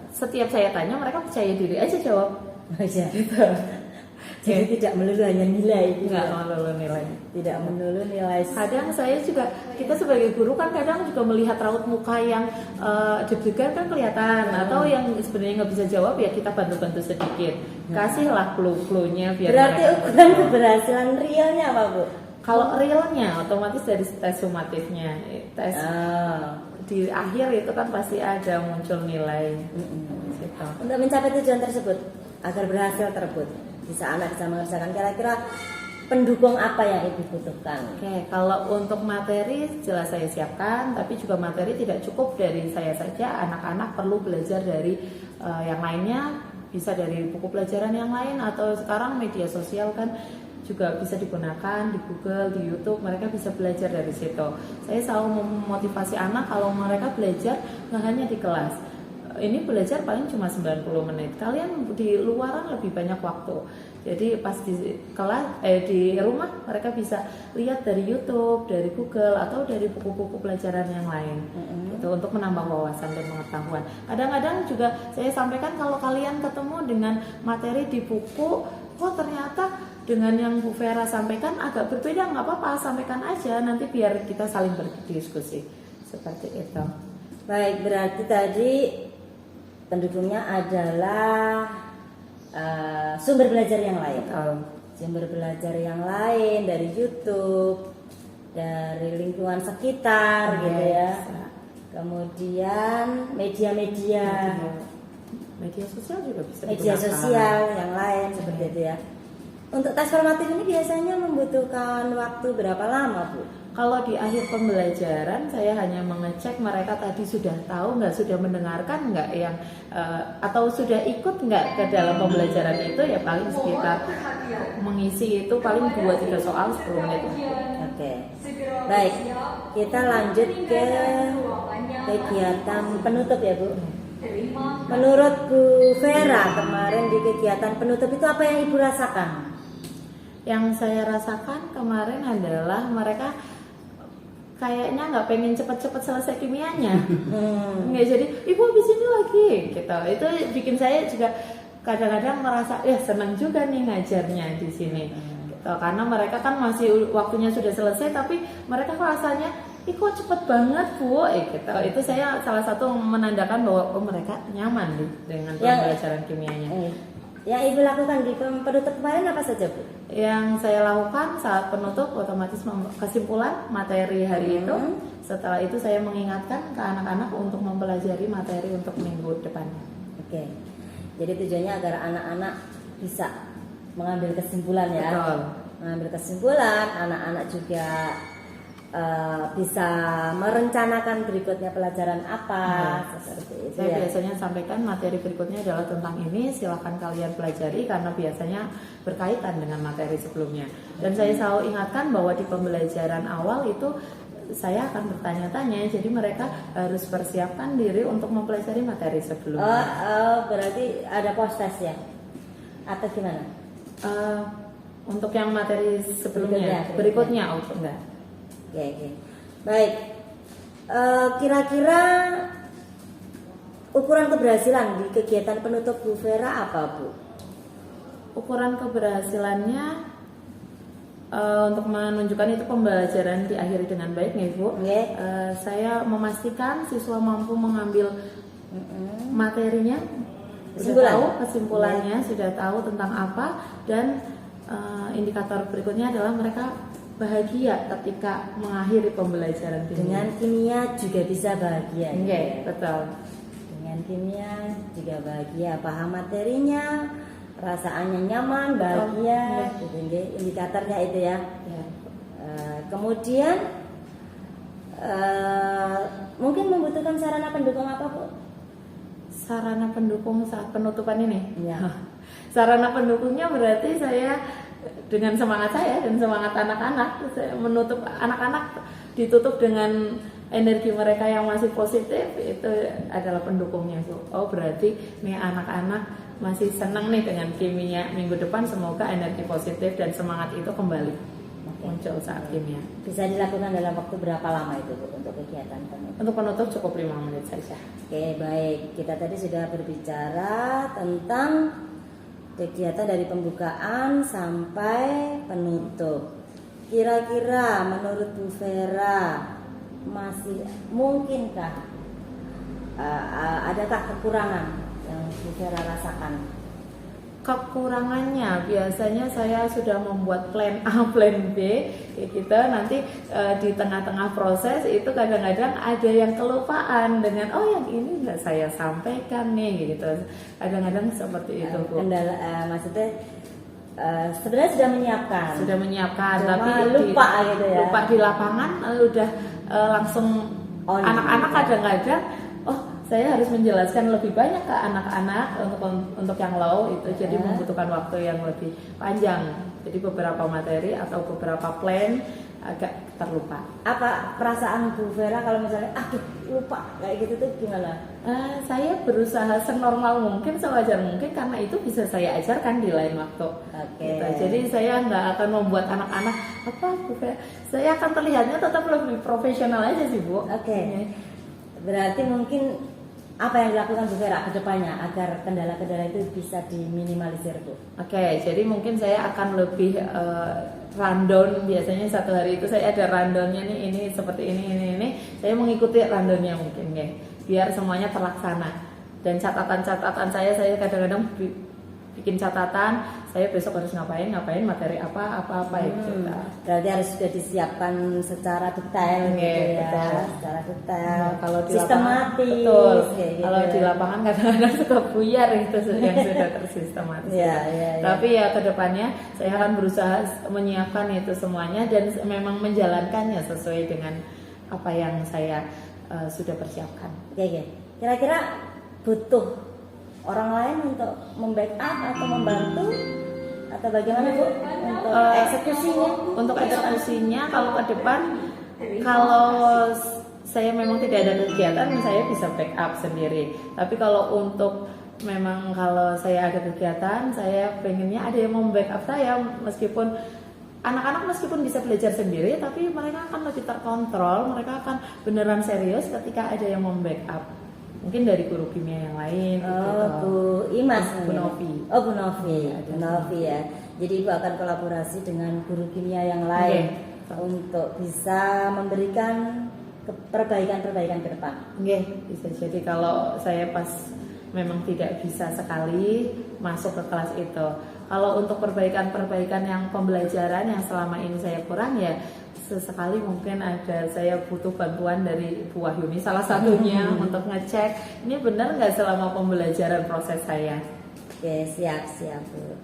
setiap saya tanya mereka percaya diri aja jawab. Iya. Jadi tidak melulu hanya nilai, Nggak melulu nilai. tidak melulu nilai. Kadang saya juga, kita sebagai guru kan kadang juga melihat raut muka yang deg-degan kan kelihatan, atau yang sebenarnya nggak bisa jawab ya kita bantu-bantu sedikit, kasihlah clue-cluenya biar Berarti mereka ukuran bisa. keberhasilan realnya apa, Bu? Kalau realnya otomatis dari tes sumatifnya, tes Oh. di akhir itu kan pasti ada muncul nilai. Gitu. Untuk mencapai tujuan tersebut, agar berhasil tersebut, bisa anak bisa mengerjakan, kira-kira pendukung apa yang Ibu butuhkan? Oke, kalau untuk materi jelas saya siapkan, tapi juga materi tidak cukup dari saya saja. Anak-anak perlu belajar dari yang lainnya, bisa dari buku pelajaran yang lain, atau sekarang media sosial kan juga bisa digunakan di Google, di YouTube, mereka bisa belajar dari situ. Saya selalu memotivasi anak kalau mereka belajar nggak hanya di kelas. Ini belajar paling cuma 90 menit. Kalian di luaran lebih banyak waktu. Jadi pas di kelas di rumah mereka bisa lihat dari YouTube, dari Google, atau dari buku-buku pelajaran yang lain. Itu untuk menambah wawasan dan pengetahuan. Kadang-kadang juga saya sampaikan kalau kalian ketemu dengan materi di buku, oh ternyata dengan yang Bu Vera sampaikan agak berbeda, nggak apa-apa, sampaikan aja, nanti biar kita saling berdiskusi. Seperti itu. Baik, berarti tadi pendukungnya adalah sumber belajar yang lain. Sumber belajar yang lain dari YouTube, dari lingkungan sekitar gitu ya. Kemudian media Sosial juga bisa media digunakan. sosial yang lain seperti itu ya. Untuk tes formatif ini biasanya membutuhkan waktu berapa lama, Bu? Kalau di akhir pembelajaran saya hanya mengecek mereka tadi sudah tahu nggak, sudah mendengarkan nggak, yang atau sudah ikut nggak ke dalam pembelajaran itu, ya paling sekitar mengisi itu paling 2-3 soal 10 menit. Oke. Baik, kita lanjut ke kegiatan penutup ya, Bu. Menurut Bu Vera, kemarin di kegiatan penutup itu apa yang Ibu rasakan? Yang saya rasakan kemarin adalah mereka kayaknya nggak pengen cepet-cepet selesai kimianya. Nggak, jadi ibu habis ini lagi gitu. Itu bikin saya juga kadang-kadang merasa ya senang juga nih ngajarnya di sini gitu. Karena mereka kan masih waktunya sudah selesai, tapi mereka rasanya kok cepet banget, Bu, gitu. Itu saya salah satu menandakan bahwa mereka nyaman dengan pembelajaran kimianya. Yang Ibu lakukan di penutup kemarin apa saja, Bu? Yang saya lakukan saat penutup otomatis kesimpulan materi hari itu. Setelah itu saya mengingatkan ke anak-anak untuk mempelajari materi untuk minggu depannya. Oke. Jadi tujuannya agar anak-anak bisa mengambil kesimpulan ya. Betul. Mengambil kesimpulan, anak-anak juga bisa merencanakan berikutnya pelajaran apa, seperti itu Saya ya. biasanya sampaikan materi berikutnya adalah tentang ini, silakan kalian pelajari karena biasanya berkaitan dengan materi sebelumnya. Dan saya selalu ingatkan bahwa di pembelajaran awal itu saya akan bertanya-tanya, jadi mereka harus persiapkan diri untuk mempelajari materi sebelumnya. Berarti ada post test ya? Atau gimana? Untuk yang materi sebelumnya, berikutnya enggak. Oke. Baik. Kira-kira ukuran keberhasilan di kegiatan penutup Bu Vera apa, Bu? ukuran keberhasilannya untuk menunjukkan itu pembelajaran diakhiri dengan baik nih Bu. Saya memastikan siswa mampu mengambil materinya, sudah tahu kesimpulannya, sudah tahu tentang apa, dan indikator berikutnya adalah mereka bahagia ketika mengakhiri pembelajaran kimia. Dengan kimia juga bisa bahagia. Betul. Dengan kimia juga bahagia, paham materinya, perasaannya nyaman, bahagia, gitu, indikatornya itu ya. Kemudian mungkin membutuhkan sarana pendukung apa Bu? Sarana pendukung saat penutupan ini? Ya. Sarana pendukungnya berarti saya dengan semangat saya dan semangat anak-anak, saya menutup anak-anak, ditutup dengan energi mereka yang masih positif, itu adalah pendukungnya Bu. Oh berarti nih anak-anak masih senang nih dengan kimia, minggu depan semoga energi positif dan semangat itu kembali muncul saat kimia. Bisa dilakukan dalam waktu berapa lama itu Bu untuk kegiatan penutup? Untuk penutup cukup 5 menit saja. Oke baik, kita tadi sudah berbicara tentang kegiatan dari pembukaan sampai penutup. Kira-kira menurut Bu Vera masih mungkinkah adakah kekurangan yang Bu Vera rasakan? Kekurangannya biasanya saya sudah membuat plan A, plan B, gitu. Nanti di tengah-tengah proses itu kadang-kadang ada yang kelupaan dengan yang ini nggak saya sampaikan nih, gitu. Kadang-kadang seperti itu Bu. Kendala maksudnya sebenarnya sudah menyiapkan, cuma tapi lupa gitu ya. Lupa di lapangan udah langsung anak-anak kadang-kadang saya harus menjelaskan lebih banyak ke anak-anak untuk yang low itu, jadi membutuhkan waktu yang lebih panjang. Jadi beberapa materi atau beberapa plan agak terlupa. Apa perasaan Bu Vera kalau misalnya lupa kayak gitu tuh gimana? Saya berusaha senormal mungkin, sewajar mungkin, karena itu bisa saya ajarkan di lain waktu. Gitu. Jadi saya nggak akan membuat anak-anak Bu Vera. Saya akan terlihatnya tetap lebih profesional aja sih Bu. Berarti mungkin apa yang dilakukan Bu Vera ke depannya agar kendala-kendala itu bisa diminimalisir Bu? Jadi mungkin saya akan lebih rundown. Biasanya satu hari itu saya ada rundownnya nih, ini seperti ini. Saya mengikuti rundownnya mungkin ya, biar semuanya terlaksana. Dan catatan-catatan saya kadang-kadang bikin catatan, saya besok harus ngapain, materi apa gitu. Berarti harus sudah disiapkan secara detail gitu ya. Betul. Secara detail, kalau sistematis. Betul. Gitu. Kalau di lapangan kadang-kadang suka buyar itu yang sudah tersistematis. Tapi ya kedepannya saya akan berusaha menyiapkan itu semuanya dan memang menjalankannya sesuai dengan apa yang saya sudah persiapkan. Kira-kira butuh orang lain untuk membackup atau membantu atau bagaimana Bu untuk eksekusinya? Untuk eksekusinya kalau ke depan, kalau saya memang tidak ada kegiatan, saya bisa backup sendiri. Tapi kalau untuk memang kalau saya ada kegiatan, saya pengennya ada yang membackup saya, meskipun anak-anak meskipun bisa belajar sendiri, tapi mereka akan lebih terkontrol, mereka akan beneran serius ketika ada yang membackup. Mungkin dari guru kimia yang lain. Bu Imas, Bu Novi. Bu Novi ya. Jadi Ibu akan kolaborasi dengan guru kimia yang lain untuk bisa memberikan perbaikan-perbaikan ke depan. Bisa jadi kalau saya pas memang tidak bisa sekali masuk ke kelas itu. Kalau untuk perbaikan-perbaikan yang pembelajaran yang selama ini saya kurang, ya sesekali mungkin ada saya butuh bantuan dari Bu Wahyuni salah satunya untuk ngecek ini benar nggak selama pembelajaran proses saya. Siap Bu.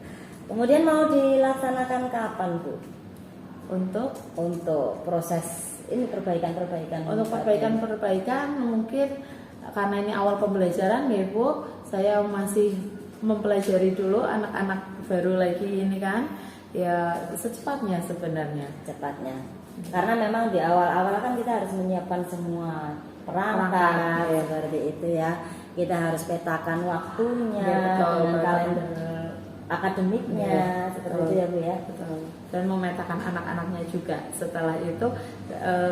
Kemudian mau dilaksanakan kapan Bu? Untuk proses ini perbaikan-perbaikan. Untuk perbaikan mungkin karena ini awal pembelajaran ya Bu, saya masih mempelajari dulu anak-anak baru lagi ini kan. Ya secepatnya sebenarnya. Karena memang di awal-awal kan kita harus menyiapkan semua perangkat seperti itu ya. Kita harus petakan waktunya, dengan kalender akademiknya, seperti itu ya Bu ya. Dan memetakan anak-anaknya juga. Setelah itu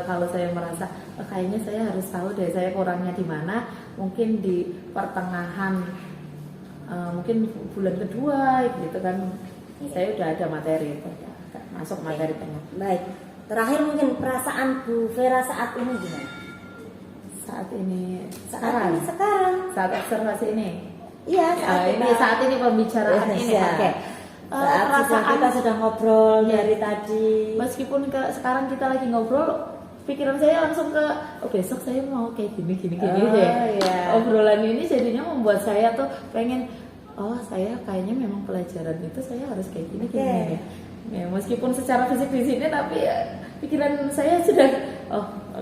kalau saya merasa kayaknya saya harus tahu deh saya kurangnya di mana, mungkin di pertengahan mungkin bulan kedua gitu kan, Saya udah ada materi, masuk materi tengah. Baik. Terakhir mungkin perasaan Bu Vera saat ini gimana? Saat ini, Sekarang. saat observasi ini. Iya, saat ini pembicaraan ini. Iya. Oke. Saat kita sudah ngobrol dari tadi. Meskipun sekarang kita lagi ngobrol, pikiran saya langsung ke besok saya mau kayak gini deh. Iya. Obrolan ini jadinya membuat saya tuh pengen, saya kayaknya memang pelajaran itu saya harus kayak gini. Ya, meskipun secara fisik di sini, tapi ya, pikiran saya sudah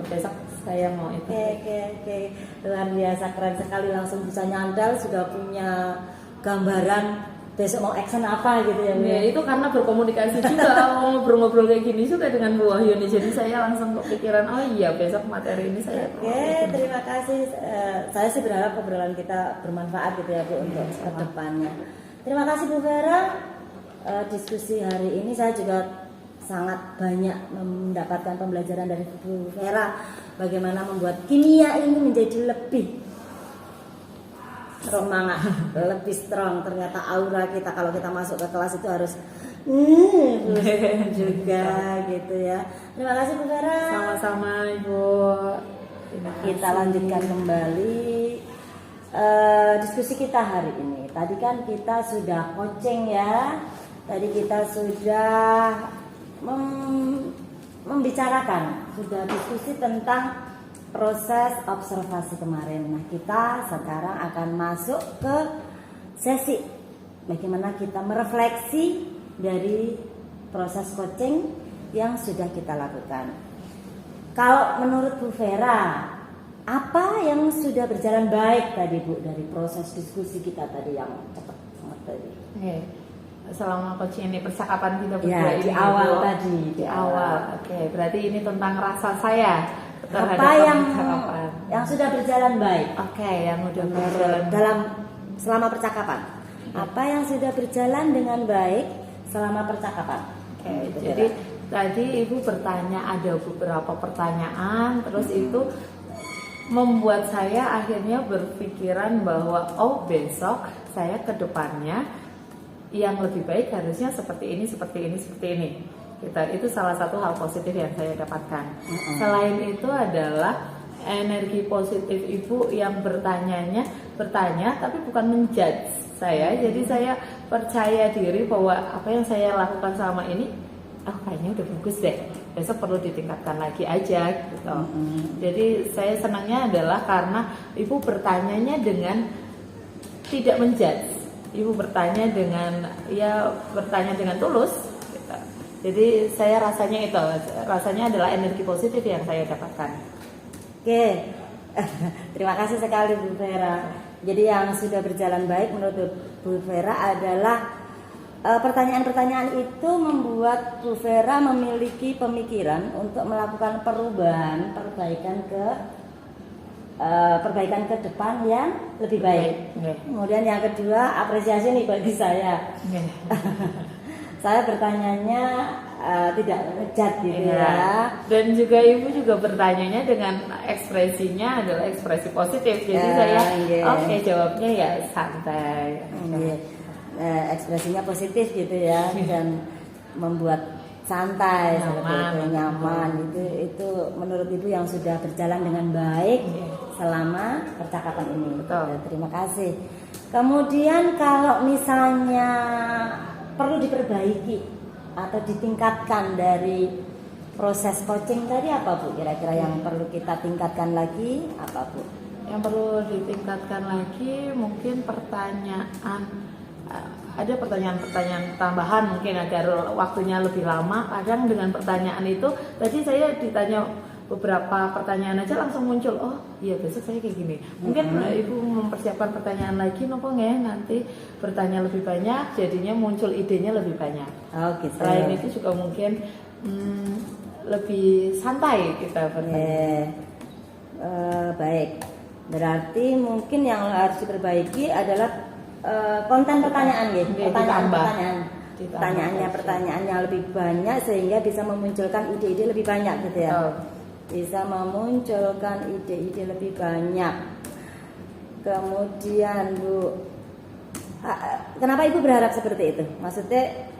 besok saya mau itu. Oke. Luar biasa, keren sekali, langsung bisa nyandal, sudah punya gambaran besok mau action apa gitu ya. Ya, itu karena berkomunikasi juga, mau ngobrol-ngobrol kayak gini juga dengan Bu Wahyuni. Jadi saya langsung kepikiran, besok materi ini saya. Oke, terima kasih. Saya sih berharap obrolan kita bermanfaat gitu ya Bu untuk kedepannya. Terima kasih Bu Vera. Diskusi hari ini saya juga sangat banyak mendapatkan pembelajaran dari Bu Vera bagaimana membuat kimia ini menjadi lebih semangat, lebih strong. Ternyata aura kita kalau kita masuk ke kelas itu harus juga gitu ya. Terima kasih Bu Vera. Sama-sama Ibu. Kita lanjutkan kembali diskusi kita hari ini. Tadi kan kita sudah coaching ya. Tadi kita sudah membicarakan, sudah diskusi tentang proses observasi kemarin. Nah, kita sekarang akan masuk ke sesi bagaimana kita merefleksi dari proses coaching yang sudah kita lakukan. Kalau menurut Bu Vera, apa yang sudah berjalan baik tadi Bu dari proses diskusi kita tadi yang cepat banget tadi? Selama coaching ini percakapan kita berdua ya, ini di awal Bu. tadi. Di awal. Oke, berarti ini tentang rasa saya terhadap apa percakapan. yang sudah berjalan baik? Oke, yang sudah berjalan dalam selama percakapan. Apa yang sudah berjalan dengan baik selama percakapan? Oke, jadi tadi Ibu bertanya, ada beberapa pertanyaan, terus itu membuat saya akhirnya berpikiran bahwa besok saya ke depannya yang lebih baik harusnya seperti ini. Itu salah satu hal positif yang saya dapatkan. Selain itu adalah energi positif Ibu yang bertanya tapi bukan menjudge saya. Jadi saya percaya diri bahwa apa yang saya lakukan selama ini kayaknya udah bagus deh, besok perlu ditingkatkan lagi aja gitu. Jadi saya senangnya adalah karena Ibu bertanyanya dengan tidak menjudge. Ibu bertanya dengan tulus gitu. Jadi saya rasanya adalah energi positif yang saya dapatkan. Oke. Terima kasih sekali Bu Vera. Jadi yang sudah berjalan baik menurut Bu Vera adalah pertanyaan-pertanyaan itu membuat Bu Vera memiliki pemikiran untuk melakukan perbaikan ke depan yang lebih baik. Kemudian yang kedua, apresiasi nih bagi saya. Saya bertanyanya tidak ngejat gitu ya. Dan juga Ibu juga bertanyanya dengan ekspresinya adalah ekspresi positif. Jadi saya jawabnya ya santai. Ekspresinya positif gitu ya dan membuat santai, nyaman itu menurut Ibu yang sudah berjalan dengan baik selama percakapan ini. Betul. Terima kasih. Kemudian kalau misalnya perlu diperbaiki atau ditingkatkan dari proses coaching tadi apa Bu? Kira-kira yang perlu kita tingkatkan lagi apa Bu? Yang perlu ditingkatkan lagi mungkin ada pertanyaan-pertanyaan tambahan mungkin agar waktunya lebih lama. Kadang dengan pertanyaan itu tadi saya ditanya beberapa pertanyaan aja langsung muncul, besok saya kayak gini. Mungkin Ibu mempersiapkan pertanyaan lagi nanti bertanya lebih banyak, jadinya muncul idenya lebih banyak. Gitu. Selain itu juga mungkin lebih santai kita bertanya. Baik, berarti mungkin yang harus diperbaiki adalah konten pertanyaan gitu. Pertanyaan yang lebih banyak sehingga bisa memunculkan ide-ide lebih banyak gitu ya. Bisa memunculkan ide-ide lebih banyak. Kemudian Bu, kenapa Ibu berharap seperti itu? Maksudnya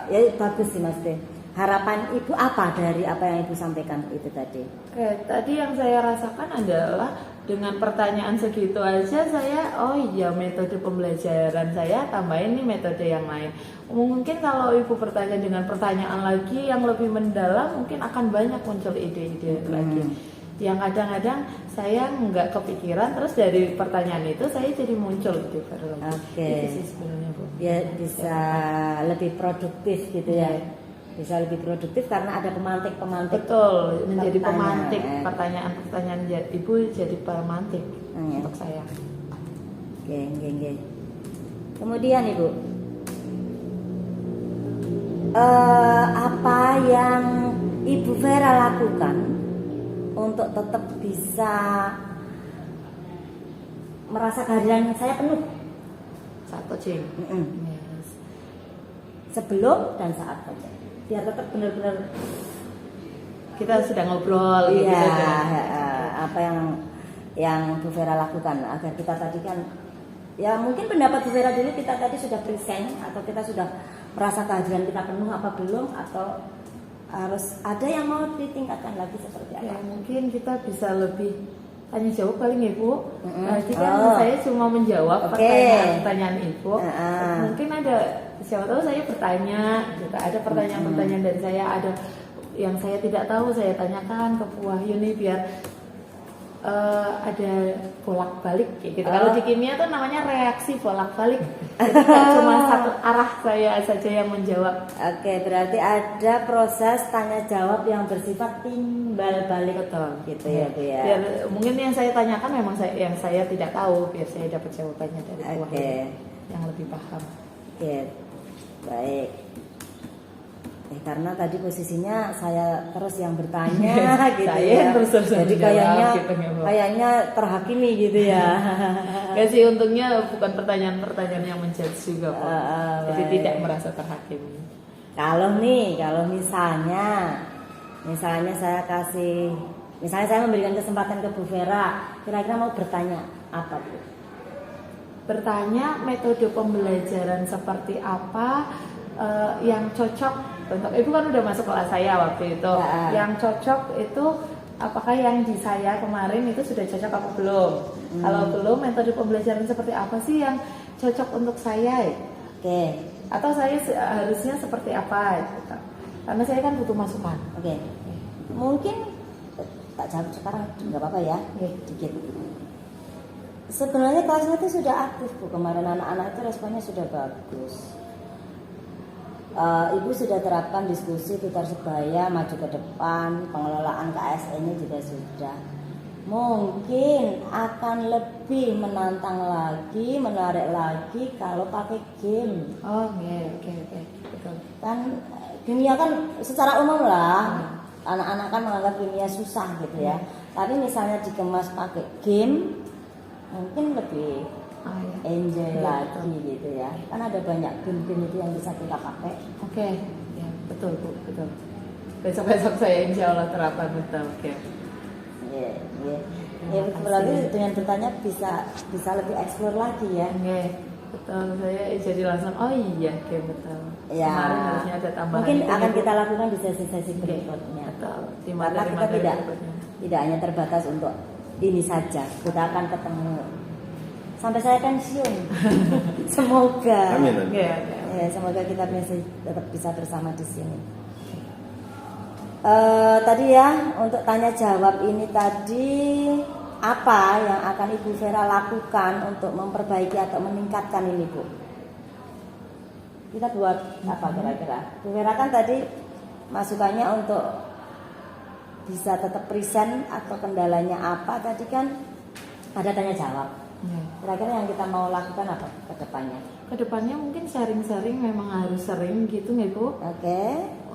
Ya bagus sih Mas Teh. Harapan Ibu apa dari apa yang Ibu sampaikan itu tadi? Oke, tadi yang saya rasakan adalah dengan pertanyaan segitu aja saya, oh iya metode pembelajaran saya tambahin nih metode yang lain. Mungkin kalau Ibu bertanya dengan pertanyaan lagi yang lebih mendalam, mungkin akan banyak muncul ide-ide lagi. Yang kadang-kadang saya nggak kepikiran, terus dari pertanyaan itu saya jadi muncul gitu baru lagi. Itu sih sebenarnya Bu. Ya bisa lebih produktif gitu ya. Bisa lebih produktif karena ada pemantik-pemantik. Betul, menjadi pemantik pertanyaan-pertanyaan Ibu jadi pemantik untuk saya. Oke. Kemudian Ibu, apa yang Ibu Vera lakukan untuk tetap bisa merasa kehadiran saya penuh? Satu Cing. Yes. Sebelum dan saat kerja, biar tetap benar-benar kita sedang ngobrol gitu. Apa yang Bu Vera lakukan agar kita tadi kan ya mungkin pendapat Bu Vera dulu kita tadi sudah present atau kita sudah merasa kehadiran kita penuh apa belum, atau harus ada yang mau ditingkatkan lagi seperti apa? Ya, mungkin kita bisa lebih tanya jawab paling Ibu. Tadi kan saya cuma menjawab pertanyaan Ibu. Mungkin ada siapa tahu saya bertanya, juga ada pertanyaan-pertanyaan dari saya, ada yang saya tidak tahu saya tanyakan ke Bu Wahyu nih biar ada bolak-balik kayak gitu. Kalau di kimia tuh namanya reaksi bolak-balik. Jadi cuma satu arah saya saja yang menjawab. Oke, berarti ada proses tanya jawab yang bersifat timbal balik. Betul. Gitu ya Bu ya. Biar, mungkin yang saya tanyakan memang yang saya tidak tahu, biar saya dapat jawabannya dari Bu Wahyu yang lebih paham. Oke, baik. Karena tadi posisinya saya terus yang bertanya gitu saya ya. Terus jadi menjawab, kayaknya terhakimi gitu ya. Gak sih, untungnya bukan pertanyaan-pertanyaan yang menjudge juga Pak. Jadi tidak merasa terhakimi. Kalau misalnya saya memberikan kesempatan ke Bu Vera, kira-kira mau bertanya apa Bu? Bertanya metode pembelajaran seperti apa yang cocok untuk Ibu kan udah masuk kelas saya waktu itu. Yang cocok itu apakah yang di saya kemarin itu sudah cocok apa belum? Kalau belum, metode pembelajaran seperti apa sih yang cocok untuk saya? Atau saya harusnya seperti apa? Gitu. Karena saya kan butuh masukan. Mungkin tak jawab sekarang nggak apa-apa ya, dikit. Sebenarnya kelasnya itu sudah aktif Bu, kemarin anak-anak itu responnya sudah bagus. Ibu sudah terapkan diskusi tutor sebaya, maju ke depan, pengelolaan KSN-nya juga sudah. Mungkin akan lebih menantang lagi, menarik lagi kalau pakai game. Oke, betul. Kan kimia kan secara umum lah, anak-anak kan menganggap kimia susah gitu ya. Tapi misalnya dikemas pakai game, mungkin lebih enjoy lagi gitu ya. Kan ada banyak game-game itu yang bisa kita pakai. Ya, betul Bu, betul. Besok-besok saya insya Allah terapkan betul. Ya, berarti dengan bertanya bisa lebih explore lagi ya. Betul, saya jadi langsung betul. Ya, kemarin harusnya ada tambahan. Mungkin akan kita lakukan di sesi-sesi berikutnya. Karena kita tidak hanya terbatas untuk ini saja, kita akan ketemu sampai saya pensiun. Semoga. Amin. Ya, semoga kita tetap bisa bersama di sini. Tadi ya untuk tanya jawab ini tadi, apa yang akan Ibu Vera lakukan untuk memperbaiki atau meningkatkan ini Bu? Kita buat apa kira-kira? Bu Vera kan tadi masukannya untuk bisa tetap present atau kendalanya apa? Tadi kan ada tanya jawab. Kira-kira yang kita mau lakukan apa ke depannya? Kedepannya mungkin sharing-sharing memang harus sering gitu nggak Bu?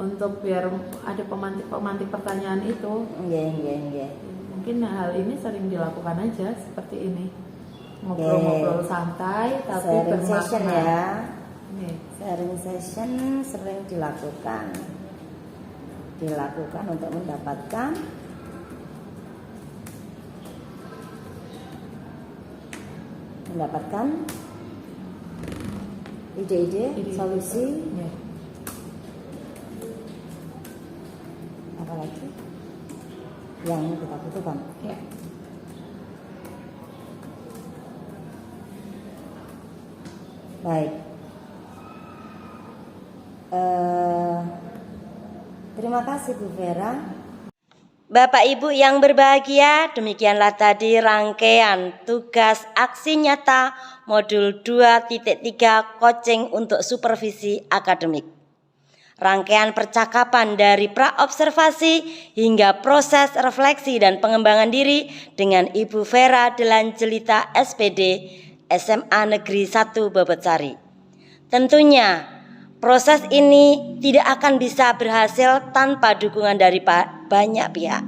Untuk biar ada pemantik pertanyaan itu. Mungkin hal ini sering dilakukan aja seperti ini. Ngobrol-ngobrol santai tapi sharing session ya. Sharing session sering dilakukan untuk mendapatkan ide-ide, solusi, Ya. apa lagi yang kita butuhkan. Ya. Baik. Terima kasih Bu Vera. Bapak Ibu yang berbahagia, demikianlah tadi rangkaian tugas aksi nyata modul 2.3 coaching untuk supervisi akademik. Rangkaian percakapan dari pra-observasi hingga proses refleksi dan pengembangan diri dengan Ibu Vera Delanjelita SPD SMA Negeri 1 Bobotsari. Tentunya proses ini tidak akan bisa berhasil tanpa dukungan dari banyak pihak.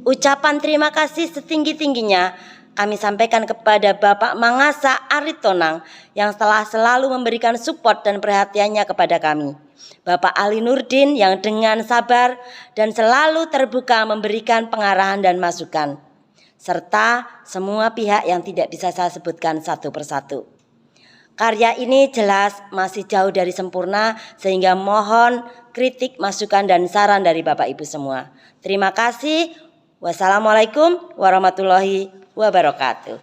Ucapan terima kasih setinggi-tingginya kami sampaikan kepada Bapak Mangasa Aritonang yang telah selalu memberikan support dan perhatiannya kepada kami. Bapak Ali Nurdin yang dengan sabar dan selalu terbuka memberikan pengarahan dan masukan. Serta semua pihak yang tidak bisa saya sebutkan satu persatu. Karya ini jelas masih jauh dari sempurna sehingga mohon kritik, masukan dan saran dari Bapak Ibu semua. Terima kasih. Wassalamualaikum warahmatullahi wabarakatuh.